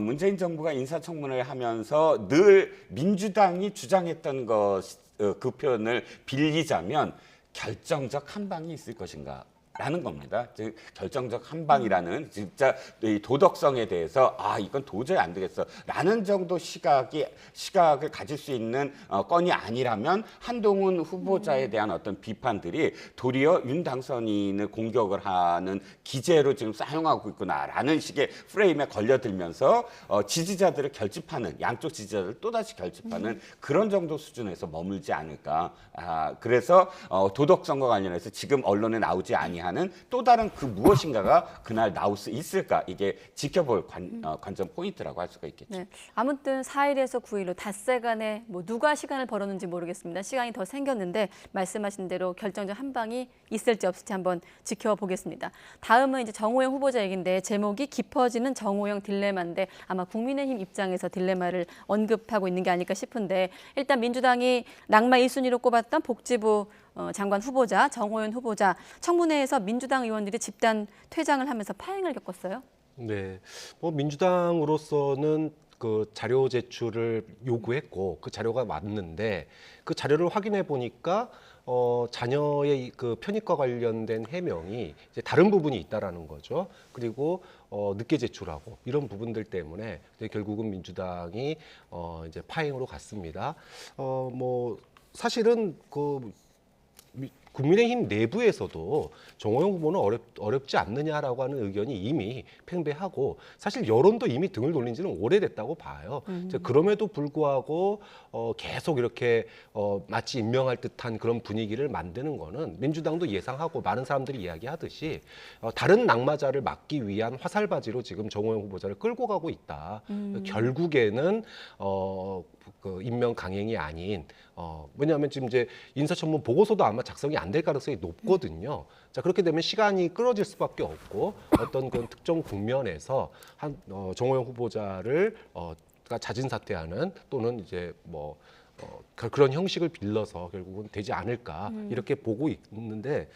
문재인 정부가 인사청문회를 하면서 늘 민주당이 주장했던 그 표현을 빌리자면 결정적 한 방이 있을 것인가 라는 겁니다. 즉 결정적 한 방이라는 진짜 이 도덕성에 대해서 이건 도저히 안 되겠어 라는 정도 시각을 가질 수 있는 건이 아니라면 한동훈 후보자에 대한 어떤 비판들이 도리어 윤 당선인을 공격을 하는 기재로 지금 사용하고 있구나라는 식의 프레임에 걸려들면서 지지자들을 결집하는 양쪽 지지자들을 또다시 결집하는 그런 정도 수준에서 머물지 않을까. 그래서 도덕성과 관련해서 지금 언론에 나오지 아니하는 또 다른 그 무엇인가가 그날 나올 수 있을까 이게 지켜볼 관전 포인트라고 할 수가 있겠죠. 네. 아무튼 4일에서 9일로 닷새간에 뭐 누가 시간을 벌었는지 모르겠습니다. 시간이 더 생겼는데 말씀하신 대로 결정적 한 방이 있을지 없을지 한번 지켜보겠습니다. 다음은 이제 정호영 후보자 얘기인데 제목이 깊어지는 정호영 딜레마인데 아마 국민의힘 입장에서 딜레마를 언급하고 있는 게 아닐까 싶은데 일단 민주당이 낙마 1순위로 꼽았던 복지부 장관 후보자 정호연 후보자 청문회에서 민주당 의원들이 집단 퇴장을 하면서 파행을 겪었어요. 네, 뭐 민주당으로서는 그 자료 제출을 요구했고 그 자료가 왔는데 그 자료를 확인해 보니까 자녀의 그 편입과 관련된 해명이 이제 다른 부분이 있다라는 거죠. 그리고 늦게 제출하고 이런 부분들 때문에 결국은 민주당이 이제 파행으로 갔습니다. 뭐 사실은 그 국민의힘 내부에서도 정호영 후보는 어렵지 않느냐라고 하는 의견이 이미 팽배하고 사실 여론도 이미 등을 돌린 지는 오래됐다고 봐요. 그럼에도 불구하고 계속 이렇게 마치 임명할 듯한 그런 분위기를 만드는 거는 민주당도 예상하고 많은 사람들이 이야기하듯이 다른 낙마자를 막기 위한 화살바지로 지금 정호영 후보자를 끌고 가고 있다. 결국에는 그 임명 강행이 아닌 왜냐하면 지금 이제 인사청문 보고서도 아마 작성이 안 될 가능성이 높거든요. 자 그렇게 되면 시간이 끌어질 수밖에 없고 어떤 그런 특정 국면에서 정호영 후보자를 자진 사퇴하는 또는 이제 뭐 그런 형식을 빌려서 결국은 되지 않을까 이렇게 보고 있는데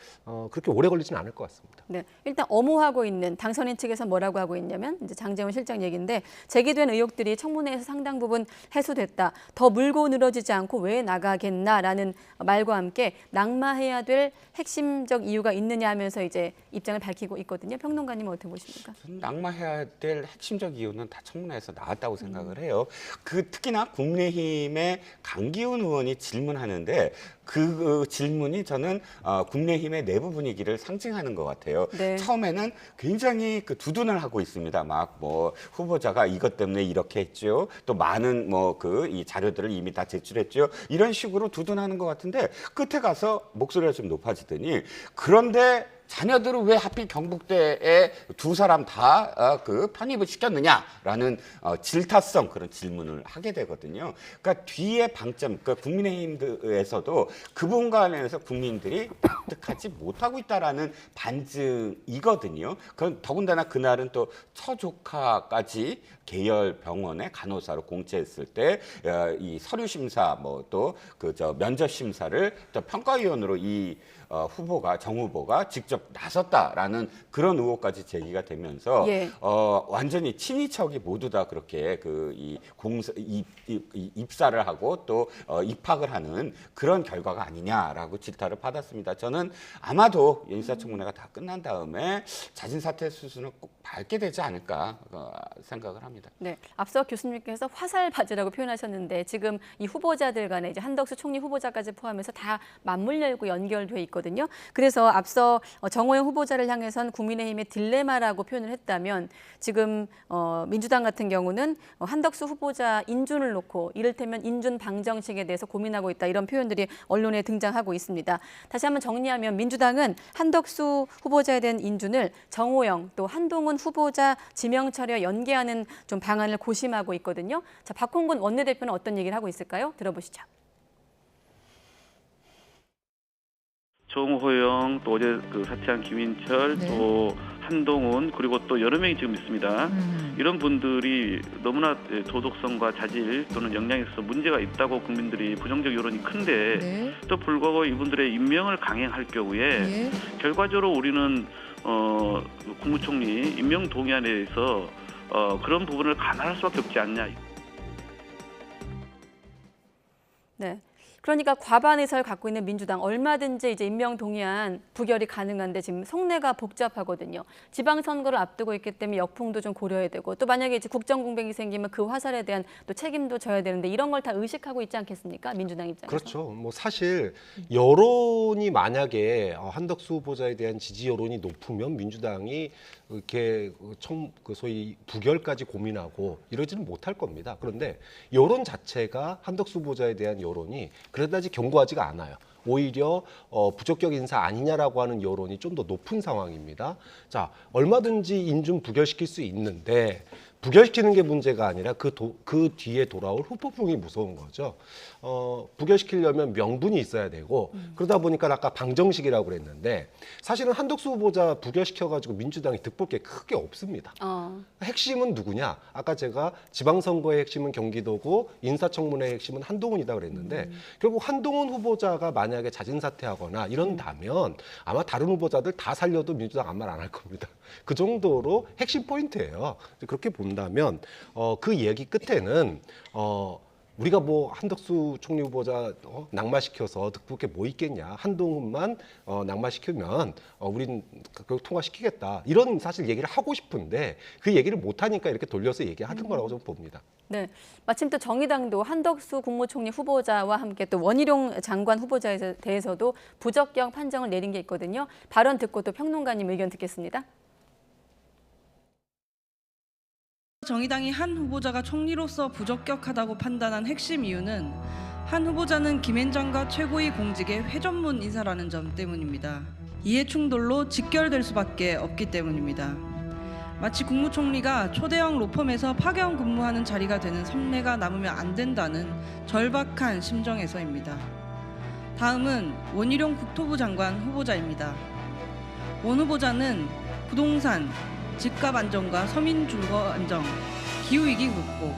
그렇게 오래 걸리지는 않을 것 같습니다. 네, 일단 엄호하고 있는 당선인 측에서 뭐라고 하고 있냐면 이제 장제원 실장 얘기인데 제기된 의혹들이 청문회에서 상당 부분 해소됐다. 더 물고 늘어지지 않고 왜 나가겠나라는 말과 함께 낙마해야 될 핵심적 이유가 있느냐 하면서 이제 입장을 밝히고 있거든요. 평론가님은 어떻게 보십니까? 낙마해야 될 핵심적 이유는 다 청문회에서 나왔다고 생각을 해요. 그 특히나 국민의힘의 강기훈 의원이 질문하는데 그 질문이 저는 국민의힘의 내부 분위기를 상징하는 것 같아요. 네. 처음에는 굉장히 그 두둔을 하고 있습니다. 막 뭐 후보자가 이것 때문에 이렇게 했죠. 또 많은 뭐 그 이 자료들을 이미 다 제출했죠. 이런 식으로 두둔하는 것 같은데 끝에 가서 목소리가 좀 높아지더니 그런데 자녀들은 왜 하필 경북대에 두 사람 다 그 편입을 시켰느냐라는 질타성 그런 질문을 하게 되거든요. 그러니까 뒤에 방점, 그러니까 국민의힘에서도 그 부분 관련해서 국민들이 납득하지 못하고 있다라는 반증이거든요. 그건 더군다나 그날은 또 처조카까지 계열 병원에 간호사로 공채했을 때 이 서류 심사 뭐 또 그 면접 심사를 또 평가위원으로 이 후보가 정 후보가 직접 나섰다라는 그런 의혹까지 제기가 되면서 예. 완전히 친인척이 모두 다 그렇게 그 이 공사 입사를 하고 또 입학을 하는 그런 결과가 아니냐라고 질타를 받았습니다. 저는 아마도 인사청문회가 다 끝난 다음에 자진 사퇴 수순을 꼭 밟게 되지 않을까 생각을 합니다. 네, 앞서 교수님께서 화살 바지라고 표현하셨는데 지금 이 후보자들 간에 이제 한덕수 총리 후보자까지 포함해서 다 맞물려 있고 연결돼 있거든요. 그래서 앞서 정호영 후보자를 향해선 국민의힘의 딜레마라고 표현을 했다면 지금 민주당 같은 경우는 한덕수 후보자 인준을 놓고 이를테면 인준 방정식에 대해서 고민하고 있다 이런 표현들이 언론에 등장하고 있습니다. 다시 한번 정리하면 민주당은 한덕수 후보자에 대한 인준을 정호영 또 한동훈 후보자 지명처리와 연계하는 좀 방안을 고심하고 있거든요. 자, 박홍근 원내대표는 어떤 얘기를 하고 있을까요? 들어보시죠. 정호영, 또 어제 그 사퇴한 김인철, 또 한동훈, 그리고 또 여러 명이 지금 있습니다. 이런 분들이 너무나 도덕성과 자질 또는 역량에 있어서 문제가 있다고 국민들이 부정적 여론이 큰데 또 불구하고 이분들의 임명을 강행할 경우에 결과적으로 우리는 국무총리 임명 동의안에 대해서 그런 부분을 감안할 수밖에 없지 않냐. 네. 그러니까 과반 의석을 갖고 있는 민주당 얼마든지 이제 임명 동의안 부결이 가능한데 지금 속내가 복잡하거든요. 지방선거를 앞두고 있기 때문에 역풍도 좀 고려해야 되고 또 만약에 이제 국정 공백이 생기면 그 화살에 대한 또 책임도 져야 되는데 이런 걸 다 의식하고 있지 않겠습니까? 민주당 입장에서. 그렇죠. 뭐 사실 여론이 만약에 한덕수 후보자에 대한 지지 여론이 높으면 민주당이 이렇게 그 소위 부결까지 고민하고 이러지는 못할 겁니다. 그런데 여론 자체가 한덕수 후보자에 대한 여론이 그다지 견고하지가 않아요. 오히려 부적격 인사 아니냐라고 하는 여론이 좀 더 높은 상황입니다. 자, 얼마든지 인준 부결시킬 수 있는데 부결시키는 게 문제가 아니라 그 뒤에 돌아올 후폭풍이 무서운 거죠. 부결시키려면 명분이 있어야 되고 그러다 보니까 아까 방정식이라고 그랬는데 사실은 한덕수 후보자 부결시켜가지고 민주당이 득볼 게 크게 없습니다. 핵심은 누구냐? 아까 제가 지방선거의 핵심은 경기도고 인사청문회의 핵심은 한동훈이다 그랬는데 결국 한동훈 후보자가 만약에 자진사퇴하거나 이런다면 아마 다른 후보자들 다 살려도 민주당 아무 말 안 할 겁니다. 그 정도로 핵심 포인트예요. 그렇게 본다면 그 얘기 끝에는 우리가 뭐 한덕수 총리 후보자 낙마시켜서 득볼 게 뭐 있겠냐. 한동훈만 낙마시키면 우린 그걸 통과시키겠다. 이런 사실 얘기를 하고 싶은데 그 얘기를 못하니까 이렇게 돌려서 얘기하는 거라고 좀 봅니다. 네, 마침 또 정의당도 한덕수 국무총리 후보자와 함께 또 원희룡 장관 후보자에 대해서도 부적격 판정을 내린 게 있거든요. 발언 듣고 또 평론가님 의견 듣겠습니다. 정의당이 한 후보자가 총리로서 부적격하다고 판단한 핵심 이유는 한 후보자는 김앤장과 최고위 공직의 회전문 인사라는 점 때문입니다. 이해 충돌로 직결될 수밖에 없기 때문입니다. 마치 국무총리가 초대형 로펌에서 파견 근무하는 자리가 되는 선례가 남으면 안 된다는 절박한 심정에서입니다. 다음은 원희룡 국토부 장관 후보자입니다. 원 후보자는 부동산, 집값 안정과 서민 주거 안정, 기후위기 극복,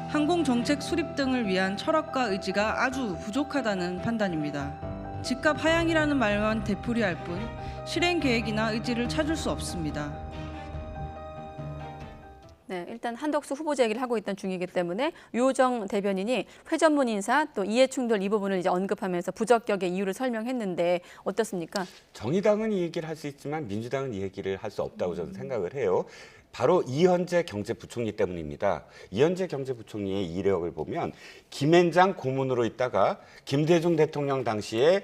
항공정책 수립 등을 위한 철학과 의지가 아주 부족하다는 판단입니다. 집값 하향이라는 말만 되풀이할 뿐 실행 계획이나 의지를 찾을 수 없습니다. 네, 일단 한덕수 후보자 얘기를 하고 있던 중이기 때문에 유호정 대변인이 회전문 인사 또 이해충돌 이 부분을 이제 언급하면서 부적격의 이유를 설명했는데 어떻습니까? 정의당은 이 얘기를 할 수 있지만 민주당은 이 얘기를 할 수 없다고 저는 생각을 해요. 바로 이현재 경제부총리 때문입니다. 이현재 경제부총리의 이력을 보면 김앤장 고문으로 있다가 김대중 대통령 당시에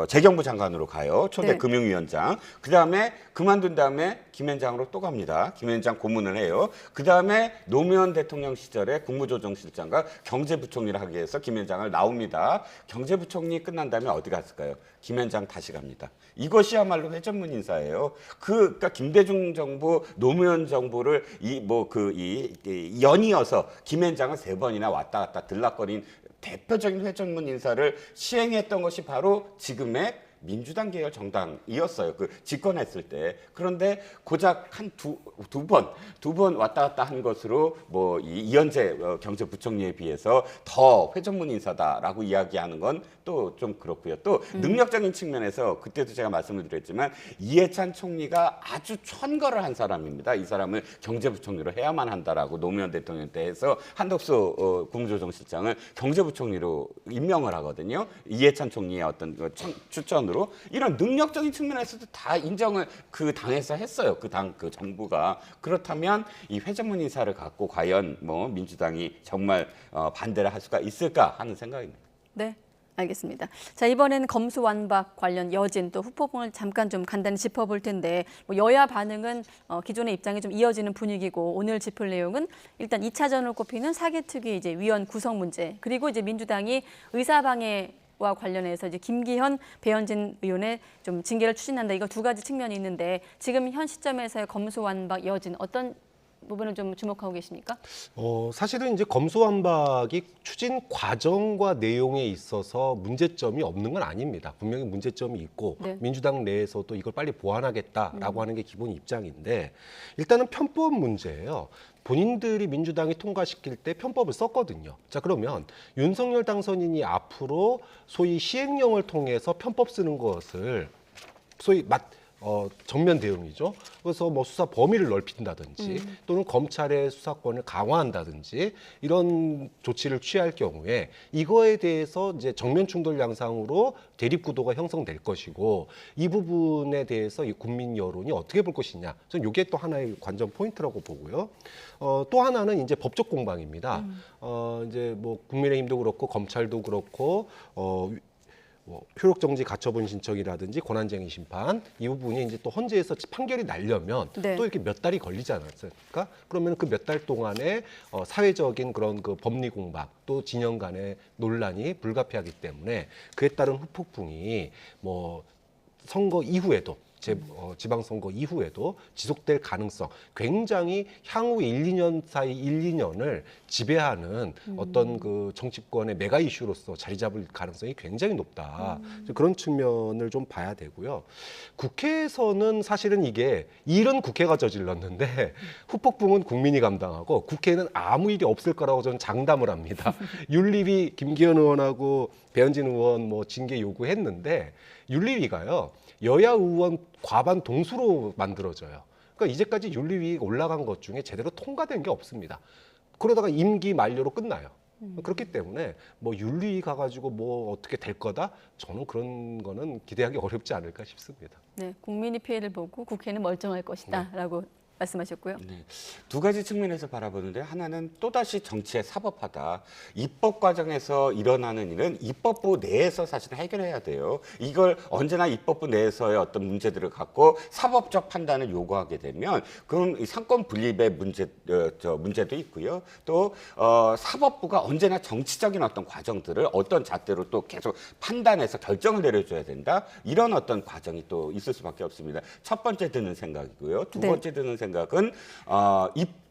재경부 장관으로 가요. 초대 네. 금융위원장. 그다음에 그만둔 다음에 김앤장으로 또 갑니다. 김앤장 고문을 해요. 그다음에 노무현 대통령 시절에 국무조정실장과 경제부총리를 하기 위해서 김앤장을 나옵니다. 경제부총리 끝난 다음에 어디 갔을까요? 김앤장 다시 갑니다. 이것이야말로 회전문 인사예요. 그러니까 김대중 정부, 노무현 정부를 연이어서 김앤장은 3번이나 왔다 갔다 들락거린 대표적인 회전문 인사를 시행했던 것이 바로 지금의 민주당 계열 정당이었어요. 그 집권했을 때. 그런데 고작 두 번 왔다 갔다 한 것으로 이현재 경제부총리에 비해서 더 회전문 인사다라고 이야기하는 건 또 좀 그렇고요. 또 능력적인 측면에서 그때도 제가 말씀을 드렸지만 이해찬 총리가 아주 천거를 한 사람입니다. 이 사람을 경제부총리로 해야만 한다라고 노무현 대통령 때 해서 한덕수 국무조정실장을 경제부총리로 임명을 하거든요. 이해찬 총리의 어떤 추천으로. 이런 능력적인 측면에서도 다 인정을 그 당에서 했어요. 그 정부가. 그렇다면 이 회전문 인사를 갖고 과연 민주당이 정말 반대를 할 수가 있을까 하는 생각입니다. 네. 알겠습니다. 자, 이번엔 검수완박 관련 여진 또 후폭풍을 잠깐 좀 간단히 짚어볼 텐데 여야 반응은 기존의 입장이 좀 이어지는 분위기고 오늘 짚을 내용은 일단 2차전을 꼽히는 사개특위 이제 위원 구성 문제 그리고 이제 민주당이 의사방해와 관련해서 이제 김기현, 배현진 의원의 좀 징계를 추진한다. 이거 두 가지 측면이 있는데 지금 현 시점에서의 검수완박 여진 어떤 부분을 좀 주목하고 계십니까? 사실은 이제 검수완박이 추진 과정과 내용에 있어서 문제점이 없는 건 아닙니다. 분명히 문제점이 있고 네. 민주당 내에서도 이걸 빨리 보완하겠다라고 하는 게 기본 입장인데 일단은 편법 문제예요. 본인들이 민주당이 통과시킬 때 편법을 썼거든요. 자, 그러면 윤석열 당선인이 앞으로 소위 시행령을 통해서 편법 쓰는 것을 소위 정면 대응이죠. 그래서 수사 범위를 넓힌다든지 또는 검찰의 수사권을 강화한다든지 이런 조치를 취할 경우에 이거에 대해서 이제 정면 충돌 양상으로 대립 구도가 형성될 것이고 이 부분에 대해서 이 국민 여론이 어떻게 볼 것이냐. 저는 이게 또 하나의 관전 포인트라고 보고요. 또 하나는 이제 법적 공방입니다. 이제 국민의힘도 그렇고 검찰도 그렇고 효력정지 가처분 신청이라든지 권한쟁의 심판 이 부분이 이제 또 헌재에서 판결이 나려면 네. 또 이렇게 몇 달이 걸리지 않았습니까? 그러면 그 몇 달 동안에 사회적인 그런 그 법리 공방 또 진영 간의 논란이 불가피하기 때문에 그에 따른 후폭풍이 선거 이후에도 지방선거 이후에도 지속될 가능성 굉장히 향후 1, 2년 사이 1, 2년을 지배하는 어떤 그 정치권의 메가 이슈로서 자리 잡을 가능성이 굉장히 높다. 그런 측면을 좀 봐야 되고요. 국회에서는 사실은 이게 일은 국회가 저질렀는데 후폭풍은 국민이 감당하고 국회는 아무 일이 없을 거라고 저는 장담을 합니다. 윤리위 김기현 의원하고 배현진 의원 징계 요구했는데 윤리위가요. 여야 의원 과반 동수로 만들어져요. 그러니까 이제까지 윤리위에 올라간 것 중에 제대로 통과된 게 없습니다. 그러다가 임기 만료로 끝나요. 그렇기 때문에 윤리위 가가지고 어떻게 될 거다? 저는 그런 거는 기대하기 어렵지 않을까 싶습니다. 네, 국민이 피해를 보고 국회는 멀쩡할 것이다라고 말씀하셨고요. 네. 두 가지 측면에서 바라보는데 하나는 또다시 정치의 사법화다. 입법 과정에서 일어나는 일은 입법부 내에서 사실 해결해야 돼요. 이걸 언제나 입법부 내에서의 어떤 문제들을 갖고 사법적 판단을 요구하게 되면 그럼 이 상권 분립의 문제도 있고요. 또 사법부가 언제나 정치적인 어떤 과정들을 어떤 잣대로 또 계속 판단해서 결정을 내려줘야 된다. 이런 어떤 과정이 또 있을 수밖에 없습니다. 첫 번째 드는 생각이고요. 두 번째 드는 생각은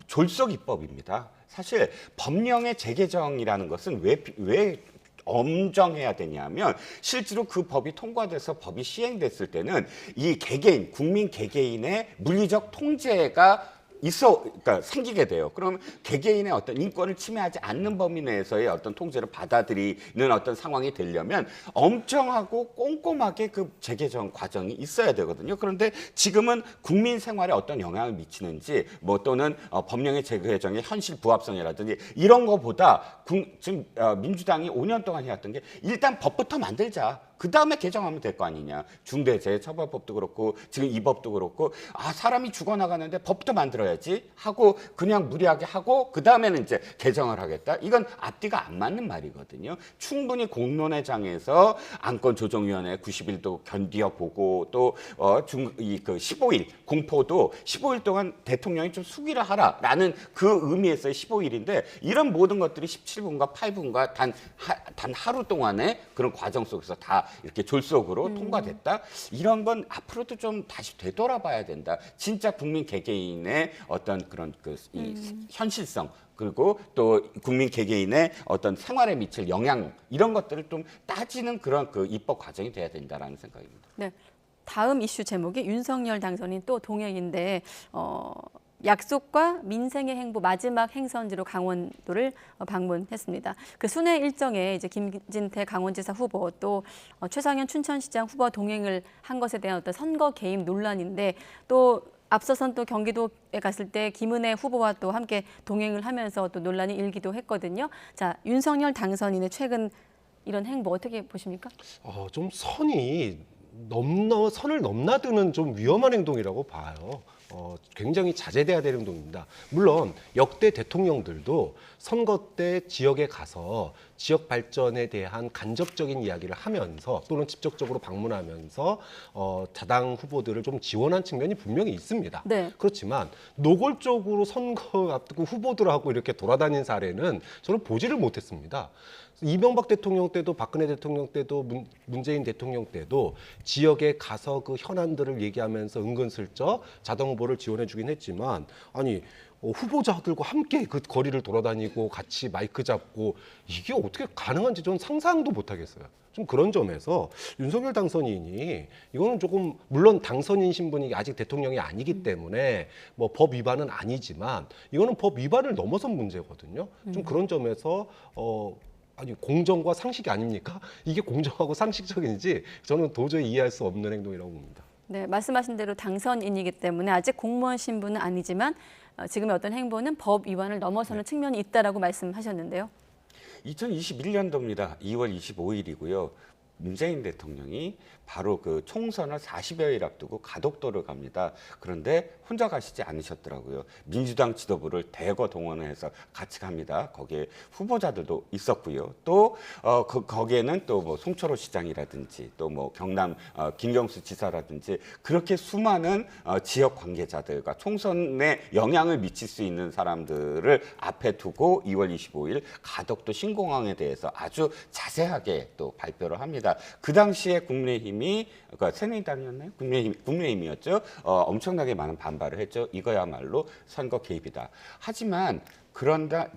졸속 입법입니다. 사실 법령의 재개정이라는 것은 왜 엄정해야 되냐면 실제로 그 법이 통과돼서 법이 시행됐을 때는 이 개개인, 국민 개개인의 물리적 통제가 그러니까 생기게 돼요. 그럼 개개인의 어떤 인권을 침해하지 않는 범위 내에서의 어떤 통제를 받아들이는 어떤 상황이 되려면 엄정하고 꼼꼼하게 그 재개정 과정이 있어야 되거든요. 그런데 지금은 국민 생활에 어떤 영향을 미치는지 또는 법령의 재개정의 현실 부합성이라든지 이런 거보다 지금 민주당이 5년 동안 해왔던 게 일단 법부터 만들자. 그 다음에 개정하면 될 거 아니냐. 중대재해처벌법도 그렇고 지금 이 법도 그렇고 사람이 죽어나가는데 법도 만들어야지 하고 그냥 무리하게 하고 그 다음에는 이제 개정을 하겠다. 이건 앞뒤가 안 맞는 말이거든요. 충분히 공론의 장에서 안건조정위원회 90일도 견디어보고 또 그 15일 공포도 15일 동안 대통령이 좀 수기를 하라라는 그 의미에서의 15일인데 이런 모든 것들이 17분과 8분과 단 하루 동안의 그런 과정 속에서 다 이렇게 졸속으로 통과됐다. 이런 건 앞으로도 좀 다시 되돌아봐야 된다. 진짜 국민 개개인의 어떤 그런 현실성 그리고 또 국민 개개인의 어떤 생활에 미칠 영향 이런 것들을 좀 따지는 그런 그 입법 과정이 돼야 된다라는 생각입니다. 네. 다음 이슈 제목이 윤석열 당선인 또 동행인데 약속과 민생의 행보 마지막 행선지로 강원도를 방문했습니다. 그 순회 일정에 이제 김진태 강원지사 후보 또 최상현 춘천시장 후보와 동행을 한 것에 대한 어떤 선거 개입 논란인데 또 앞서선 또 경기도에 갔을 때 김은혜 후보와 또 함께 동행을 하면서 또 논란이 일기도 했거든요. 자, 윤석열 당선인의 최근 이런 행보 어떻게 보십니까? 좀 선을 넘나드는 좀 위험한 행동이라고 봐요. 굉장히 자제돼야 되는 행동입니다. 물론 역대 대통령들도 선거 때 지역에 가서 지역 발전에 대한 간접적인 이야기를 하면서 또는 직접적으로 방문하면서 자당 후보들을 좀 지원한 측면이 분명히 있습니다. 네. 그렇지만 노골적으로 선거 앞두고 후보들하고 이렇게 돌아다닌 사례는 저는 보지를 못했습니다. 이명박 대통령 때도 박근혜 대통령 때도 문재인 대통령 때도 지역에 가서 그 현안들을 얘기하면서 은근슬쩍 자당 후보를 지원해 주긴 했지만 아니 후보자들과 함께 그 거리를 돌아다니고 같이 마이크 잡고 이게 어떻게 가능한지 저는 상상도 못 하겠어요. 좀 그런 점에서 윤석열 당선인이 이거는 조금 물론 당선인 신분이 아직 대통령이 아니기 때문에 뭐 법 위반은 아니지만 이거는 법 위반을 넘어선 문제거든요. 좀 그런 점에서 아니 공정과 상식이 아닙니까? 이게 공정하고 상식적인지 저는 도저히 이해할 수 없는 행동이라고 봅니다. 네, 말씀하신 대로 당선인이기 때문에 아직 공무원 신분은 아니지만 지금의 어떤 행보는 법 위반을 넘어서는 측면이 있다라고 말씀하셨는데요. 2021년도입니다. 2월 25일이고요. 문재인 대통령이 바로 그 총선을 40여일 앞두고 가덕도를 갑니다. 그런데 혼자 가시지 않으셨더라고요. 민주당 지도부를 대거 동원해서 같이 갑니다. 거기에 후보자들도 있었고요. 또 거기에는 또 뭐 송철호 시장이라든지 또 뭐 경남 김경수 지사라든지 그렇게 수많은 지역 관계자들과 총선에 영향을 미칠 수 있는 사람들을 앞에 두고 2월 25일 가덕도 신공항에 대해서 아주 자세하게 또 발표를 합니다. 그 당시에 국민의힘이 그러니까 새누리당이었나요? 국민의힘이었죠. 엄청나게 많은 반발을 했죠. 이거야말로 선거 개입이다. 하지만 그런데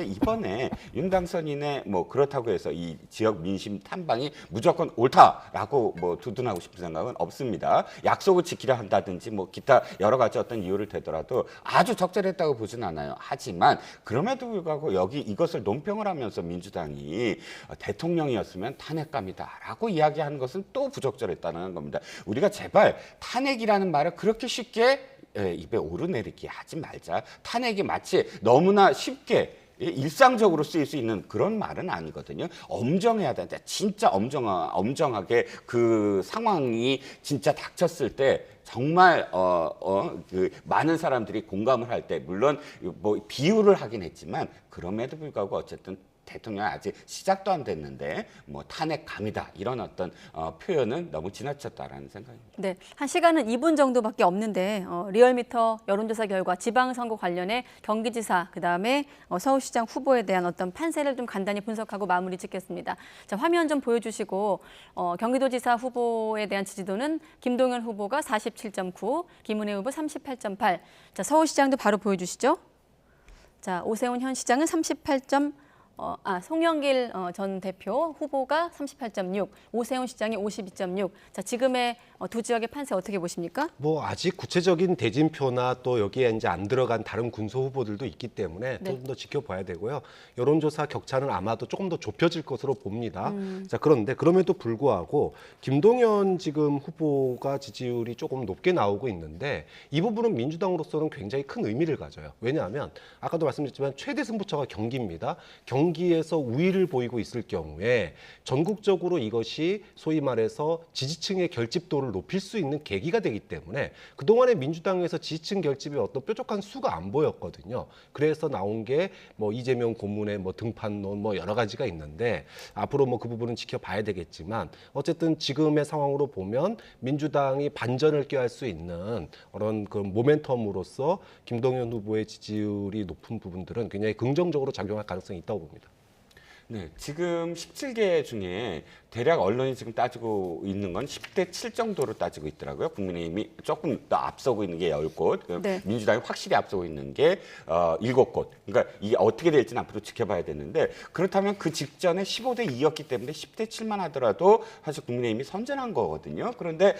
이번에 윤 당선인의 뭐 그렇다고 해서 이 지역 민심 탐방이 무조건 옳다라고 뭐 두둔하고 싶은 생각은 없습니다. 약속을 지키려 한다든지 뭐 기타 여러 가지 어떤 이유를 대더라도 아주 적절했다고 보진 않아요. 하지만 그럼에도 불구하고 이것을 논평을 하면서 민주당이 대통령이었으면 탄핵감이다라고 이야기하는 것은 또 부적절했다는 겁니다. 우리가 제발 탄핵이라는 말을 그렇게 쉽게 입에 오르내리게 하지 말자. 탄핵이 마치 너무나 쉽게 일상적으로 쓰일 수 있는 그런 말은 아니거든요. 엄정해야 된다. 진짜 엄정하게 그 상황이 진짜 닥쳤을 때 정말 그 많은 사람들이 공감을 할 때 물론 뭐 비유를 하긴 했지만 그럼에도 불구하고 어쨌든 대통령이 아직 시작도 안 됐는데 뭐 탄핵감이다 이런 어떤 표현은 너무 지나쳤다라는 생각입니다. 네, 한 시간은 2분 정도밖에 없는데 리얼미터 여론조사 결과 지방선거 관련해 경기지사 그다음에 서울시장 후보에 대한 어떤 판세를 좀 간단히 분석하고 마무리 짓겠습니다. 자, 화면 좀 보여주시고 경기도지사 후보에 대한 지지도는 김동연 후보가 47.9, 김은혜 후보 38.8. 자, 서울시장도 바로 보여주시죠. 자, 오세훈 현 시장은 송영길 전 대표 후보가 38.6, 오세훈 시장이 52.6. 자, 지금의 두 지역의 판세 어떻게 보십니까? 뭐 아직 구체적인 대진표나 또 여기에 이제 안 들어간 다른 군소 후보들도 있기 때문에 네. 좀 더 지켜봐야 되고요. 여론조사 격차는 아마도 조금 더 좁혀질 것으로 봅니다. 자, 그런데 그럼에도 불구하고 김동연 지금 후보가 지지율이 조금 높게 나오고 있는데 이 부분은 민주당으로서는 굉장히 큰 의미를 가져요. 왜냐하면 아까도 말씀드렸지만 최대 승부처가 경기입니다. 경기에서 우위를 보이고 있을 경우에 전국적으로 이것이 소위 말해서 지지층의 결집도를 높일 수 있는 계기가 되기 때문에 그동안에 민주당에서 지지층 결집의 어떤 뾰족한 수가 안 보였거든요. 그래서 나온 게 뭐 이재명 고문의 뭐 등판론 뭐 여러 가지가 있는데 앞으로 뭐 그 부분은 지켜봐야 되겠지만 어쨌든 지금의 상황으로 보면 민주당이 반전을 꾀할 수 있는 그런 그 모멘텀으로서 김동연 후보의 지지율이 높은 부분들은 굉장히 긍정적으로 작용할 가능성이 있다고 봅니다. 네, 지금 17개 중에 대략 언론이 지금 따지고 있는 건 10대 7 정도로 따지고 있더라고요. 국민의힘이 조금 더 앞서고 있는 게 10곳, 네. 민주당이 확실히 앞서고 있는 게 7곳. 그러니까 이게 어떻게 될지는 앞으로 지켜봐야 되는데 그렇다면 그 직전에 15대 2였기 때문에 10대 7만 하더라도 사실 국민의힘이 선전한 거거든요. 그런데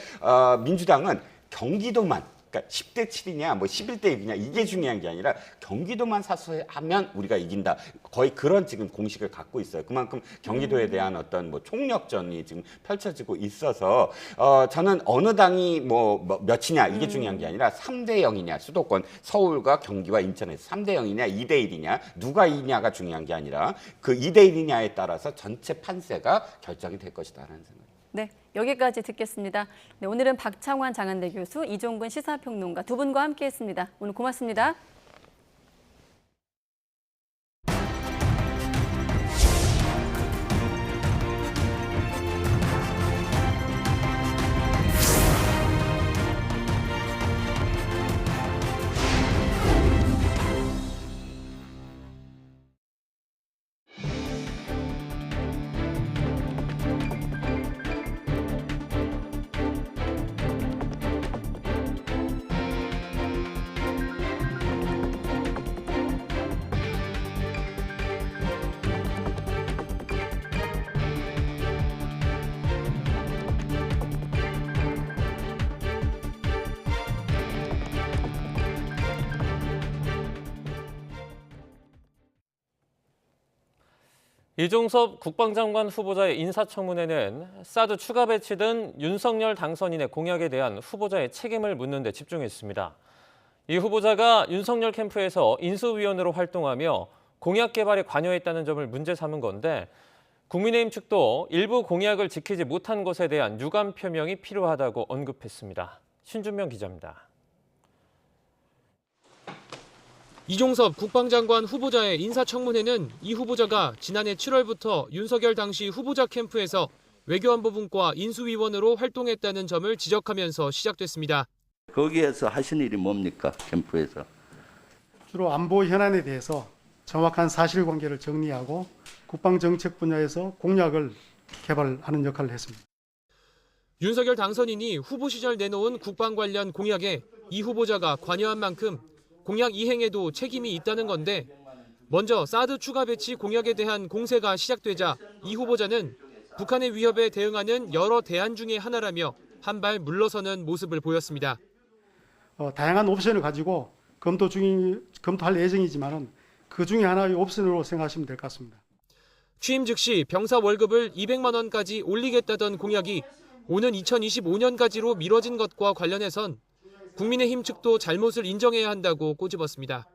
민주당은 경기도만 그러니까 10대 7이냐 뭐 11대 6이냐 이게 중요한 게 아니라 경기도만 사수하면 우리가 이긴다. 거의 그런 지금 공식을 갖고 있어요. 그만큼 경기도에 대한 어떤 뭐 총력전이 지금 펼쳐지고 있어서 저는 어느 당이 뭐 몇이냐 이게 중요한 게 아니라 3대 0이냐 수도권 서울과 경기와 인천에서 3대 0이냐 2대 1이냐 누가 이냐가 중요한 게 아니라 그 2대 1이냐에 따라서 전체 판세가 결정이 될 것이다라는 생각입니다. 네, 여기까지 듣겠습니다. 네, 오늘은 박창환 장한대 교수, 이종근 시사평론가 두 분과 함께했습니다. 오늘 고맙습니다. 이종섭 국방장관 후보자의 인사청문회는 사드 추가 배치 등 윤석열 당선인의 공약에 대한 후보자의 책임을 묻는 데 집중했습니다. 이 후보자가 윤석열 캠프에서 인수위원으로 활동하며 공약 개발에 관여했다는 점을 문제 삼은 건데 국민의힘 측도 일부 공약을 지키지 못한 것에 대한 유감 표명이 필요하다고 언급했습니다. 신준명 기자입니다. 이종섭 국방장관 후보자의 인사청문회는 이 후보자가 지난해 7월부터 윤석열 당시 후보자 캠프에서 외교안보분과 인수위원으로 활동했다는 점을 지적하면서 시작됐습니다. 거기에서 하신 일이 뭡니까, 캠프에서? 주로 안보 현안에 대해서 정확한 사실관계를 정리하고 국방정책 분야에서 공약을 개발하는 역할을 했습니다. 윤석열 당선인이 후보 시절 내놓은 국방 관련 공약에 이 후보자가 관여한 만큼 공약 이행에도 책임이 있다는 건데 먼저 사드 추가 배치 공약에 대한 공세가 시작되자 이 후보자는 북한의 위협에 대응하는 여러 대안 중의 하나라며 한 발 물러서는 모습을 보였습니다. 다양한 옵션을 가지고 검토할 예정이지만은 그 중에 하나의 옵션으로 생각하시면 될 것 같습니다. 취임 즉시 병사 월급을 200만 원까지 올리겠다던 공약이 오는 2025년까지로 미뤄진 것과 관련해선 국민의힘 측도 잘못을 인정해야 한다고 꼬집었습니다.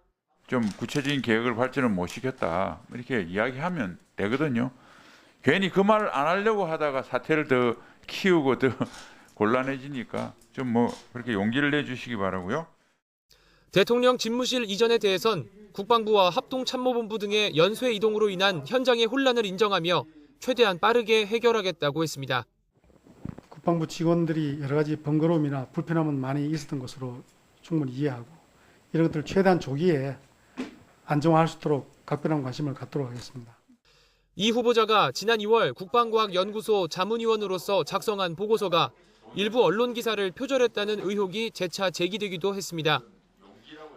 좀 구체적인 계획을 발전을 못 시켰다 이렇게 이야기하면 되거든요. 괜히 그 말을 안 하려고 하다가 사태를 더 키우고 더 곤란해지니까 좀 뭐 그렇게 용기를 내주시기 바라고요. 대통령 집무실 이전에 대해선 국방부와 합동참모본부 등의 연쇄 이동으로 인한 현장의 혼란을 인정하며 최대한 빠르게 해결하겠다고 했습니다. 국방부 직원들이 여러 가지 번거로움이나 불편함은 많이 있었던 것으로 충분히 이해하고 이런 것들을 최대한 조기에 안정화할 수 있도록 각별한 관심을 갖도록 하겠습니다. 이 후보자가 지난 2월 국방과학연구소 자문위원으로서 작성한 보고서가 일부 언론 기사를 표절했다는 의혹이 재차 제기되기도 했습니다.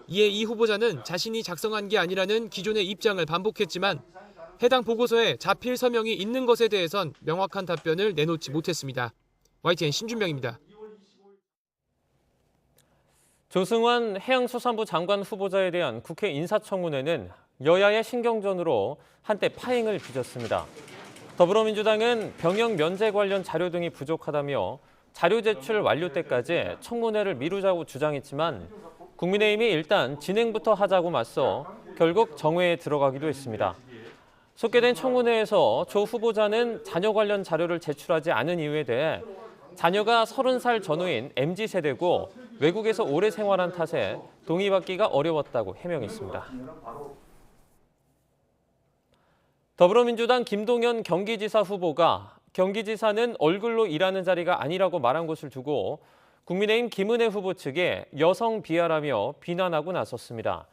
이에 이 후보자는 자신이 작성한 게 아니라는 기존의 입장을 반복했지만 해당 보고서에 자필 서명이 있는 것에 대해선 명확한 답변을 내놓지 못했습니다. YTN 신준명입니다. 조승환 해양수산부 장관 후보자에 대한 국회 인사청문회는 여야의 신경전으로 한때 파행을 빚었습니다. 더불어민주당은 병역 면제 관련 자료 등이 부족하다며 자료 제출 완료 때까지 청문회를 미루자고 주장했지만 국민의힘이 일단 진행부터 하자고 맞서 결국 정회에 들어가기도 했습니다. 속개된 청문회에서 조 후보자는 자녀 관련 자료를 제출하지 않은 이유에 대해 자녀가 30살 전후인 MZ세대고 외국에서 오래 생활한 탓에 동의받기가 어려웠다고 해명했습니다. 더불어민주당 김동연 경기지사 후보가 경기지사는 얼굴로 일하는 자리가 아니라고 말한 것을 두고 국민의힘 김은혜 후보 측에 여성 비하라며 비난하고 나섰습니다.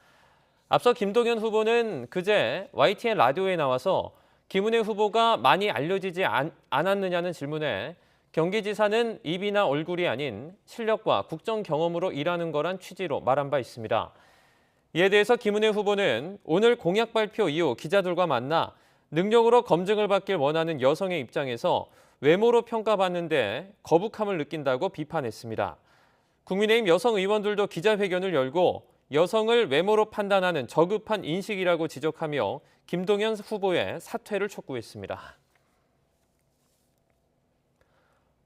앞서 김동연 후보는 그제 YTN 라디오에 나와서 김은혜 후보가 많이 알려지지 않았느냐는 질문에 경기지사는 입이나 얼굴이 아닌 실력과 국정 경험으로 일하는 거란 취지로 말한 바 있습니다. 이에 대해서 김은혜 후보는 오늘 공약 발표 이후 기자들과 만나 능력으로 검증을 받길 원하는 여성의 입장에서 외모로 평가받는데 거북함을 느낀다고 비판했습니다. 국민의힘 여성 의원들도 기자회견을 열고 여성을 외모로 판단하는 저급한 인식이라고 지적하며 김동연 후보의 사퇴를 촉구했습니다.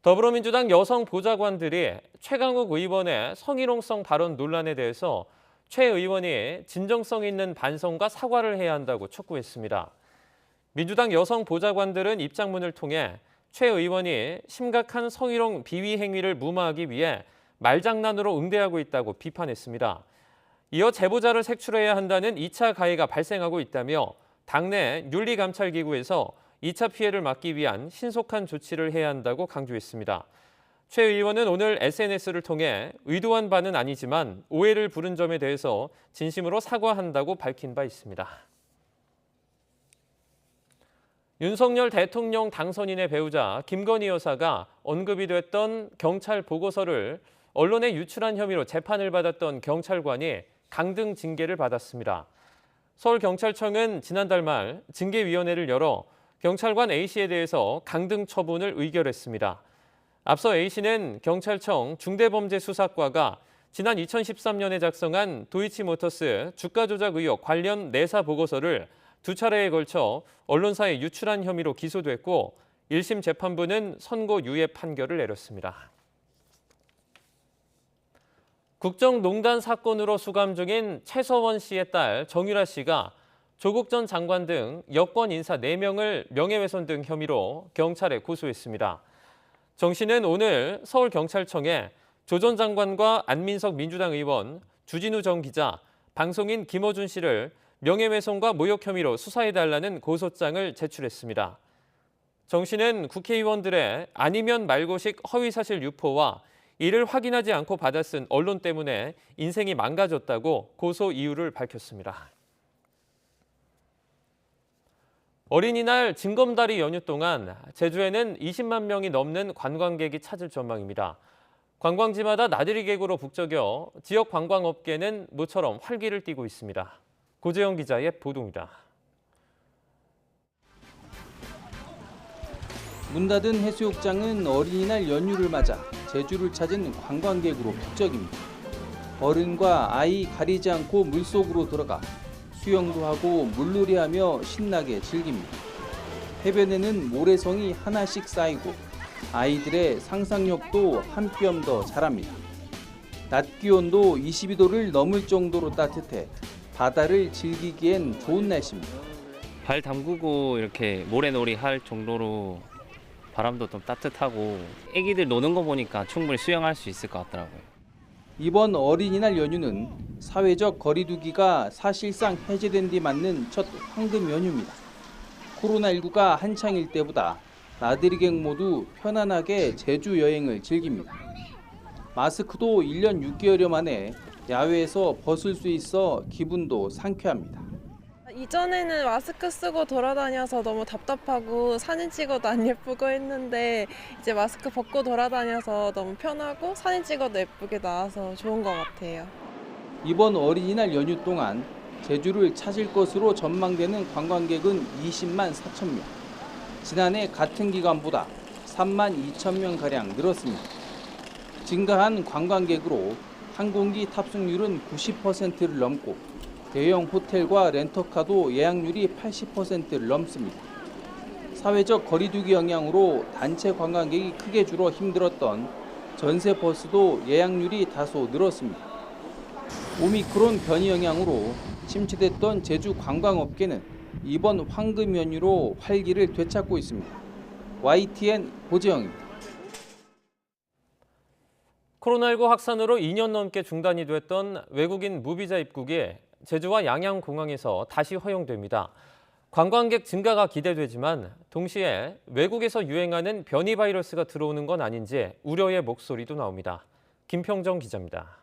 더불어민주당 여성 보좌관들이 최강욱 의원의 성희롱성 발언 논란에 대해서 최 의원이 진정성 있는 반성과 사과를 해야 한다고 촉구했습니다. 민주당 여성 보좌관들은 입장문을 통해 최 의원이 심각한 성희롱 비위 행위를 무마하기 위해 말장난으로 응대하고 있다고 비판했습니다. 이어 제보자를 색출해야 한다는 2차 가해가 발생하고 있다며 당내 윤리감찰기구에서 2차 피해를 막기 위한 신속한 조치를 해야 한다고 강조했습니다. 최 의원은 오늘 SNS를 통해 의도한 바는 아니지만 오해를 부른 점에 대해서 진심으로 사과한다고 밝힌 바 있습니다. 윤석열 대통령 당선인의 배우자 김건희 여사가 언급이 됐던 경찰 보고서를 언론에 유출한 혐의로 재판을 받았던 경찰관이 강등 징계를 받았습니다. 서울경찰청은 지난달 말 징계위원회를 열어 경찰관 A씨에 대해서 강등 처분을 의결했습니다. 앞서 A씨는 경찰청 중대범죄수사과가 지난 2013년에 작성한 도이치모터스 주가 조작 의혹 관련 내사 보고서를 2차례에 걸쳐 언론사에 유출한 혐의로 기소됐고 1심 재판부는 선고유예 판결을 내렸습니다. 국정농단 사건으로 수감 중인 최서원 씨의 딸 정유라 씨가 조국 전 장관 등 여권 인사 4명을 명예훼손 등 혐의로 경찰에 고소했습니다. 정 씨는 오늘 서울경찰청에 조 전 장관과 안민석 민주당 의원, 주진우 전 기자, 방송인 김어준 씨를 명예훼손과 모욕 혐의로 수사해달라는 고소장을 제출했습니다. 정 씨는 국회의원들의 아니면 말고식 허위사실 유포와 이를 확인하지 않고 받아 쓴 언론 때문에 인생이 망가졌다고 고소 이유를 밝혔습니다. 어린이날 징검다리 연휴 동안 제주에는 20만 명이 넘는 관광객이 찾을 전망입니다. 관광지마다 나들이 객으로 북적여 지역 관광업계는 모처럼 활기를 띠고 있습니다. 고재영 기자의 보도입니다. 문 닫은 해수욕장은 어린이날 연휴를 맞아 제주를 찾은 관광객으로 북적입니다. 어른과 아이 가리지 않고 물속으로 들어가 수영도 하고 물놀이하며 신나게 즐깁니다. 해변에는 모래성이 하나씩 쌓이고 아이들의 상상력도 한 뼘 더 자랍니다. 낮 기온도 22도를 넘을 정도로 따뜻해 바다를 즐기기엔 좋은 날씨입니다. 발 담그고 이렇게 모래놀이 할 정도로 바람도 좀 따뜻하고 애기들 노는 거 보니까 충분히 수영할 수 있을 것 같더라고요. 이번 어린이날 연휴는 사회적 거리두기가 사실상 해제된 뒤 맞는 첫 황금 연휴입니다. 코로나19가 한창일 때보다 나들이객 모두 편안하게 제주 여행을 즐깁니다. 마스크도 1년 6개월여 만에 야외에서 벗을 수 있어 기분도 상쾌합니다. 이전에는 마스크 쓰고 돌아다녀서 너무 답답하고 사진 찍어도 안 예쁘고 했는데 이제 마스크 벗고 돌아다녀서 너무 편하고 사진 찍어도 예쁘게 나와서 좋은 것 같아요. 이번 어린이날 연휴 동안 제주를 찾을 것으로 전망되는 관광객은 20만 4천 명. 지난해 같은 기간보다 3만 2천 명가량 늘었습니다. 증가한 관광객으로 항공기 탑승률은 90%를 넘고 대형 호텔과 렌터카도 예약률이 80%를 넘습니다. 사회적 거리두기 영향으로 단체 관광객이 크게 줄어 힘들었던 전세 버스도 예약률이 다소 늘었습니다. 오미크론 변이 영향으로 침체됐던 제주 관광업계는 이번 황금 연휴로 활기를 되찾고 있습니다. YTN 고재영입니다. 코로나19 확산으로 2년 넘게 중단이 됐던 외국인 무비자 입국이 제주와 양양공항에서 다시 허용됩니다. 관광객 증가가 기대되지만 동시에 외국에서 유행하는 변이 바이러스가 들어오는 건 아닌지 우려의 목소리도 나옵니다. 김평정 기자입니다.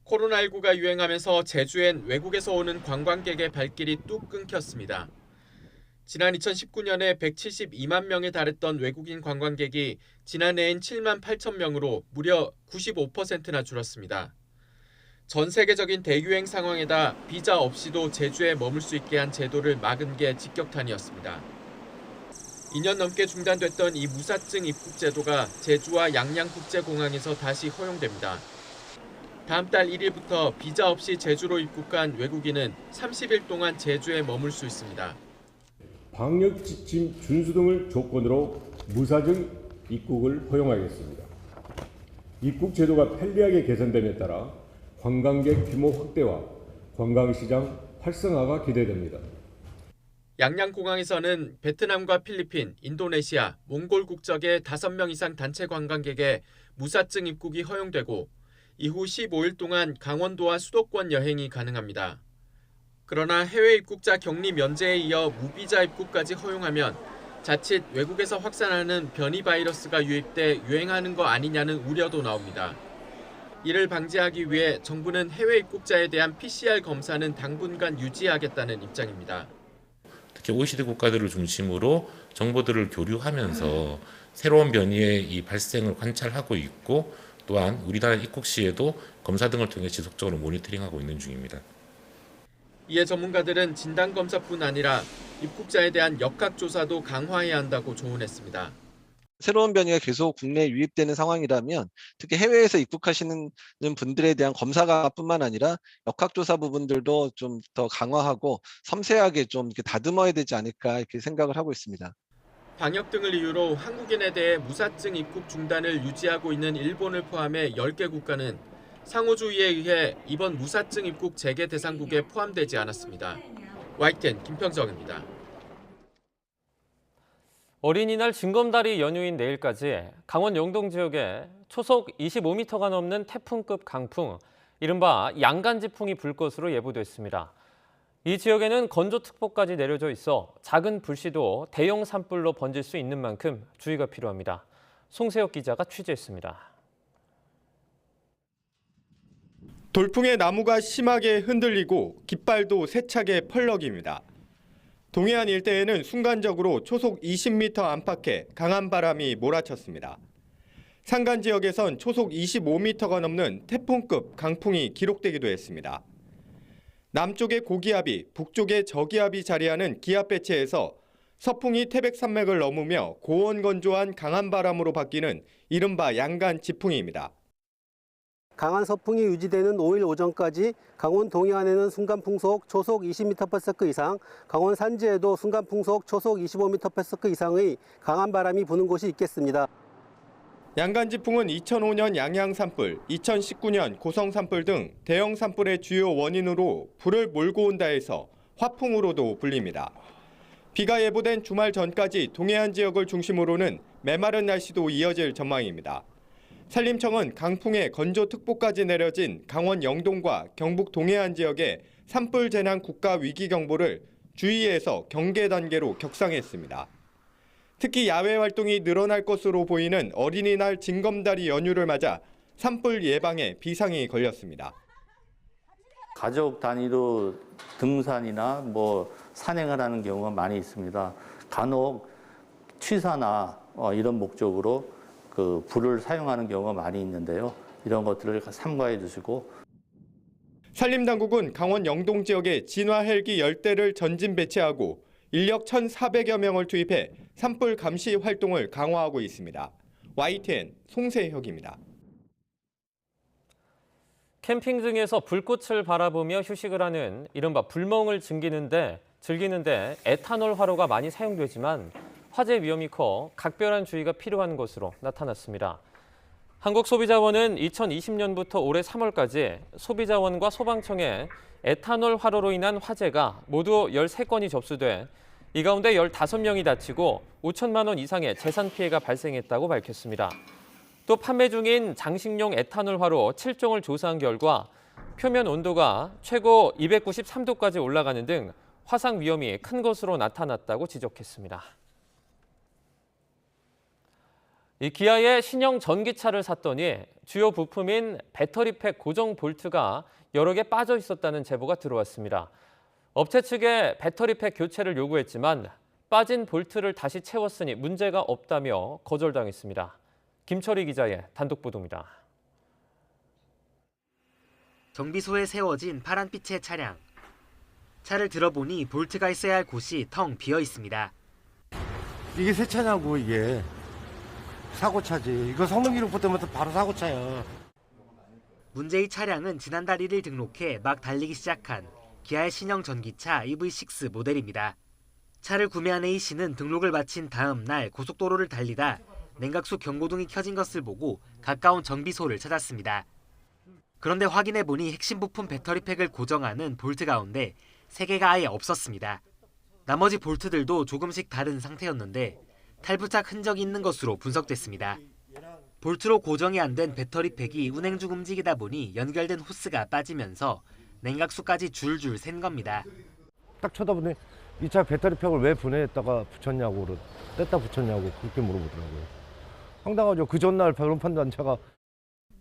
코로나19가 유행하면서 제주엔 외국에서 오는 관광객의 발길이 뚝 끊겼습니다. 지난 2019년에 172만 명에 달했던 외국인 관광객이 지난해엔 7만 8천 명으로 무려 95%나 줄었습니다. 전 세계적인 대유행 상황에다 비자 없이도 제주에 머물 수 있게 한 제도를 막은 게 직격탄이었습니다. 2년 넘게 중단됐던 이 무사증 입국 제도가 제주와 양양국제공항에서 다시 허용됩니다. 다음 달 1일부터 비자 없이 제주로 입국한 외국인은 30일 동안 제주에 머물 수 있습니다. 방역 지침 준수 등을 조건으로 무사증 입국을 허용하겠습니다. 입국 제도가 편리하게 개선됨에 따라 관광객 규모 확대와 관광시장 활성화가 기대됩니다. 양양공항에서는 베트남과 필리핀, 인도네시아, 몽골 국적의 5명 이상 단체 관광객의 무사증 입국이 허용되고 이후 15일 동안 강원도와 수도권 여행이 가능합니다. 그러나 해외 입국자 격리 면제에 이어 무비자 입국까지 허용하면 자칫 외국에서 확산하는 변이 바이러스가 유입돼 유행하는 거 아니냐는 우려도 나옵니다. 이를 방지하기 위해 정부는 해외 입국자에 대한 PCR 검사는 당분간 유지하겠다는 입장입니다. 특히 OECD 국가들을 중심으로 정보들을 교류하면서 새로운 변이의 이 발생을 관찰하고 있고 또한 우리나라 입국 시에도 검사 등을 통해 지속적으로 모니터링하고 있는 중입니다. 이에 전문가들은 진단검사뿐 아니라 입국자에 대한 역학조사도 강화해야 한다고 조언했습니다. 새로운 변이가 계속 국내에 유입되는 상황이라면 특히 해외에서 입국하시는 분들에 대한 검사가 뿐만 아니라 역학조사 부분들도 좀 더 강화하고 섬세하게 좀 이렇게 다듬어야 되지 않을까 이렇게 생각을 하고 있습니다. 방역 등을 이유로 한국인에 대해 무사증 입국 중단을 유지하고 있는 일본을 포함해 10개 국가는 상호주의에 의해 이번 무사증 입국 재개 대상국에 포함되지 않았습니다. YTN 김평정입니다. 어린이날 징검다리 연휴인 내일까지 강원 영동 지역에 초속 25m가 넘는 태풍급 강풍, 이른바 양간지풍이 불 것으로 예보됐습니다. 이 지역에는 건조특보까지 내려져 있어 작은 불씨도 대형 산불로 번질 수 있는 만큼 주의가 필요합니다. 송세혁 기자가 취재했습니다. 돌풍에 나무가 심하게 흔들리고 깃발도 세차게 펄럭입니다. 동해안 일대에는 순간적으로 초속 20m 안팎의 강한 바람이 몰아쳤습니다. 산간 지역에선 초속 25m가 넘는 태풍급 강풍이 기록되기도 했습니다. 남쪽의 고기압이, 북쪽의 저기압이 자리하는 기압 배치에서 서풍이 태백산맥을 넘으며 고온건조한 강한 바람으로 바뀌는 이른바 양간 지풍입니다. 강한 서풍이 유지되는 5일 오전까지 강원 동해안에는 순간풍속 초속 20m/s 이상, 강원 산지에도 순간풍속 초속 25m/s 이상의 강한 바람이 부는 곳이 있겠습니다. 양간지풍은 2005년 양양 산불, 2019년 고성 산불 등 대형 산불의 주요 원인으로 불을 몰고 온다 해서 화풍으로도 불립니다. 비가 예보된 주말 전까지 동해안 지역을 중심으로는 메마른 날씨도 이어질 전망입니다. 산림청은 강풍에 건조특보까지 내려진 강원 영동과 경북 동해안 지역에 산불 재난 국가 위기 경보를 주의에서 경계 단계로 격상했습니다. 특히 야외 활동이 늘어날 것으로 보이는 어린이날 징검다리 연휴를 맞아 산불 예방에 비상이 걸렸습니다. 가족 단위로 등산이나 산행을 하는 경우가 많이 있습니다. 간혹 취사나 이런 목적으로 불을 사용하는 경우가 많이 있는데요. 이런 것들을 삼가해 주시고. 산림당국은 강원 영동 지역에 진화 헬기 10대를 전진 배치하고 인력 1,400여 명을 투입해 산불 감시 활동을 강화하고 있습니다. YTN 송세혁입니다. 캠핑 등에서 불꽃을 바라보며 휴식을 하는 이른바 불멍을 즐기는데 에탄올 화로가 많이 사용되지만 화재 위험이 커 각별한 주의가 필요한 것으로 나타났습니다. 한국소비자원은 2020년부터 올해 3월까지 소비자원과 소방청에 에탄올 화로로 인한 화재가 모두 13건이 접수돼 이 가운데 15명이 다치고 5천만 원 이상의 재산 피해가 발생했다고 밝혔습니다. 또 판매 중인 장식용 에탄올 화로 7종을 조사한 결과 표면 온도가 최고 293도까지 올라가는 등 화상 위험이 큰 것으로 나타났다고 지적했습니다. 이 기아의 신형 전기차를 샀더니 주요 부품인 배터리팩 고정 볼트가 여러 개 빠져 있었다는 제보가 들어왔습니다. 업체 측에 배터리팩 교체를 요구했지만 빠진 볼트를 다시 채웠으니 문제가 없다며 거절당했습니다. 김철희 기자의 단독 보도입니다. 정비소에 세워진 파란빛의 차량. 차를 들어보니 볼트가 있어야 할 곳이 텅 비어 있습니다. 이게 새 차냐고 이게. 사고차지. 이거 성능기록 때문에 바로 사고차야. 문제의 차량은 지난달 1일 등록해 막 달리기 시작한 기아의 신형 전기차 EV6 모델입니다. 차를 구매한 A씨는 등록을 마친 다음 날 고속도로를 달리다 냉각수 경고등이 켜진 것을 보고 가까운 정비소를 찾았습니다. 그런데 확인해보니 핵심 부품 배터리팩을 고정하는 볼트 가운데 3개가 아예 없었습니다. 나머지 볼트들도 조금씩 다른 상태였는데 탈부착 흔적이 있는 것으로 분석됐습니다. 볼트로 고정이 안 된 배터리팩이 운행 중 움직이다 보니 연결된 호스가 빠지면서 냉각수까지 줄줄 샌 겁니다. 딱 쳐다보니 이 차 배터리팩을 왜 분해했다가 붙였냐고, 뗐다 붙였냐고 그렇게 물어보더라고요. 황당하죠. 그 전날 변론 판단 차가.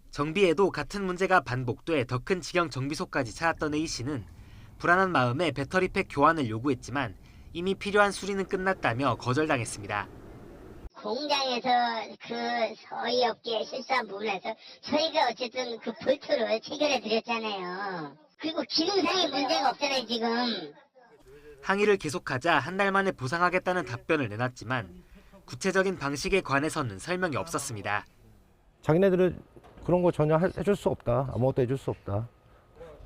정비에도 같은 문제가 반복돼 더 큰 직영 정비소까지 찾았던 A씨는 불안한 마음에 배터리팩 교환을 요구했지만 이미 필요한 수리는 끝났다며 거절당했습니다. 공장에서 그 저희 업계에 실수한 부분에서 저희가 어쨌든 그 볼트를 체결해 드렸잖아요. 그리고 기능상의 문제가 없잖아요, 지금. 항의를 계속하자 한 달 만에 보상하겠다는 답변을 내놨지만 구체적인 방식에 관해서는 설명이 없었습니다. 자기네들은 그런 거 전혀 해줄 수 없다. 아무것도 해줄 수 없다.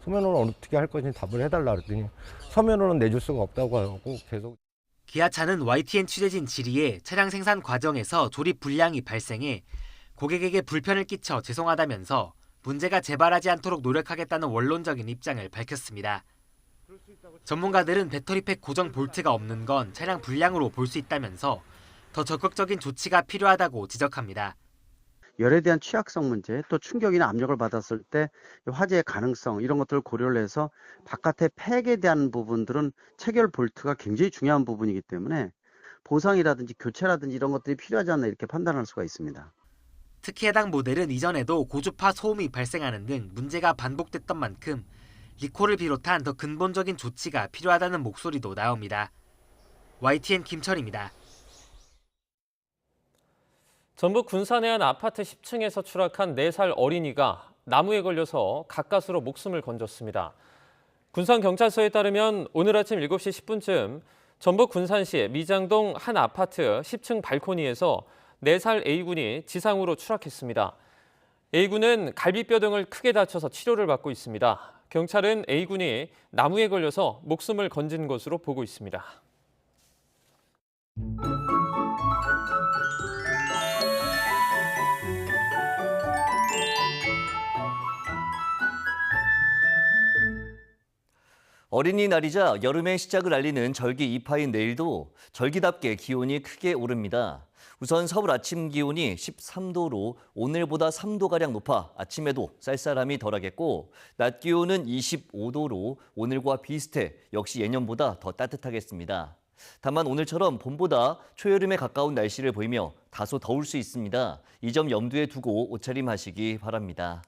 서면으로는 어떻게 할 건지 답을 해달라 그랬더니 서면으로는 내줄 수가 없다고 하고 계속. 기아차는 YTN 취재진 질의에 차량 생산 과정에서 조립 불량이 발생해 고객에게 불편을 끼쳐 죄송하다면서 문제가 재발하지 않도록 노력하겠다는 원론적인 입장을 밝혔습니다. 전문가들은 배터리팩 고정 볼트가 없는 건 차량 불량으로 볼 수 있다면서 더 적극적인 조치가 필요하다고 지적합니다. 열에 대한 취약성 문제, 또 충격이나 압력을 받았을 때 화재의 가능성 이런 것들을 고려를 해서 바깥의 팩에 대한 부분들은 체결 볼트가 굉장히 중요한 부분이기 때문에 보상이라든지 교체라든지 이런 것들이 필요하지 않나 이렇게 판단할 수가 있습니다. 특히 해당 모델은 이전에도 고주파 소음이 발생하는 등 문제가 반복됐던 만큼 리콜을 비롯한 더 근본적인 조치가 필요하다는 목소리도 나옵니다. YTN 김철입니다. 전북 군산의 한 아파트 10층에서 추락한 4살 어린이가 나무에 걸려서 가까스로 목숨을 건졌습니다. 군산경찰서에 따르면 오늘 아침 7시 10분쯤 전북 군산시 미장동 한 아파트 10층 발코니에서 4살 A군이 지상으로 추락했습니다. A군은 갈비뼈 등을 크게 다쳐서 치료를 받고 있습니다. 경찰은 A군이 나무에 걸려서 목숨을 건진 것으로 보고 있습니다. 어린이날이자 여름의 시작을 알리는 절기 이파인 내일도 절기답게 기온이 크게 오릅니다. 우선 서울 아침 기온이 13도로 오늘보다 3도가량 높아 아침에도 쌀쌀함이 덜하겠고 낮 기온은 25도로 오늘과 비슷해 역시 예년보다 더 따뜻하겠습니다. 다만 오늘처럼 봄보다 초여름에 가까운 날씨를 보이며 다소 더울 수 있습니다. 이 점 염두에 두고 옷차림하시기 바랍니다.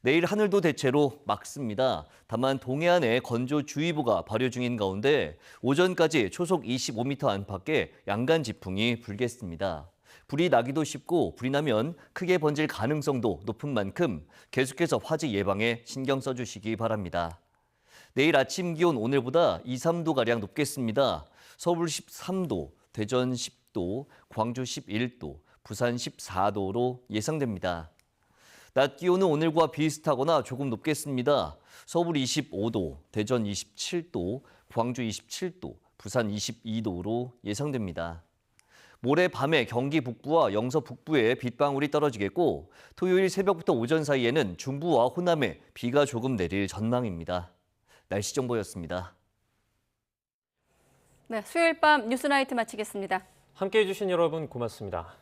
내일 하늘도 대체로 맑습니다. 다만 동해안에 건조주의보가 발효 중인 가운데 오전까지 초속 25m 안팎의 양간 지풍이 불겠습니다. 불이 나기도 쉽고 불이 나면 크게 번질 가능성도 높은 만큼 계속해서 화재 예방에 신경 써주시기 바랍니다. 내일 아침 기온 오늘보다 2, 3도가량 높겠습니다. 서울 13도, 대전 10도, 광주 11도, 부산 14도로 예상됩니다. 낮 기온은 오늘과 비슷하거나 조금 높겠습니다. 서울 25도, 대전 27도, 광주 27도, 부산 22도로 예상됩니다. 모레 밤에 경기 북부와 영서 북부에 빗방울이 떨어지겠고 토요일 새벽부터 오전 사이에는 중부와 호남에 비가 조금 내릴 전망입니다. 날씨 정보였습니다. 네, 수요일 밤 뉴스나이트 마치겠습니다. 함께해 주신 여러분 고맙습니다.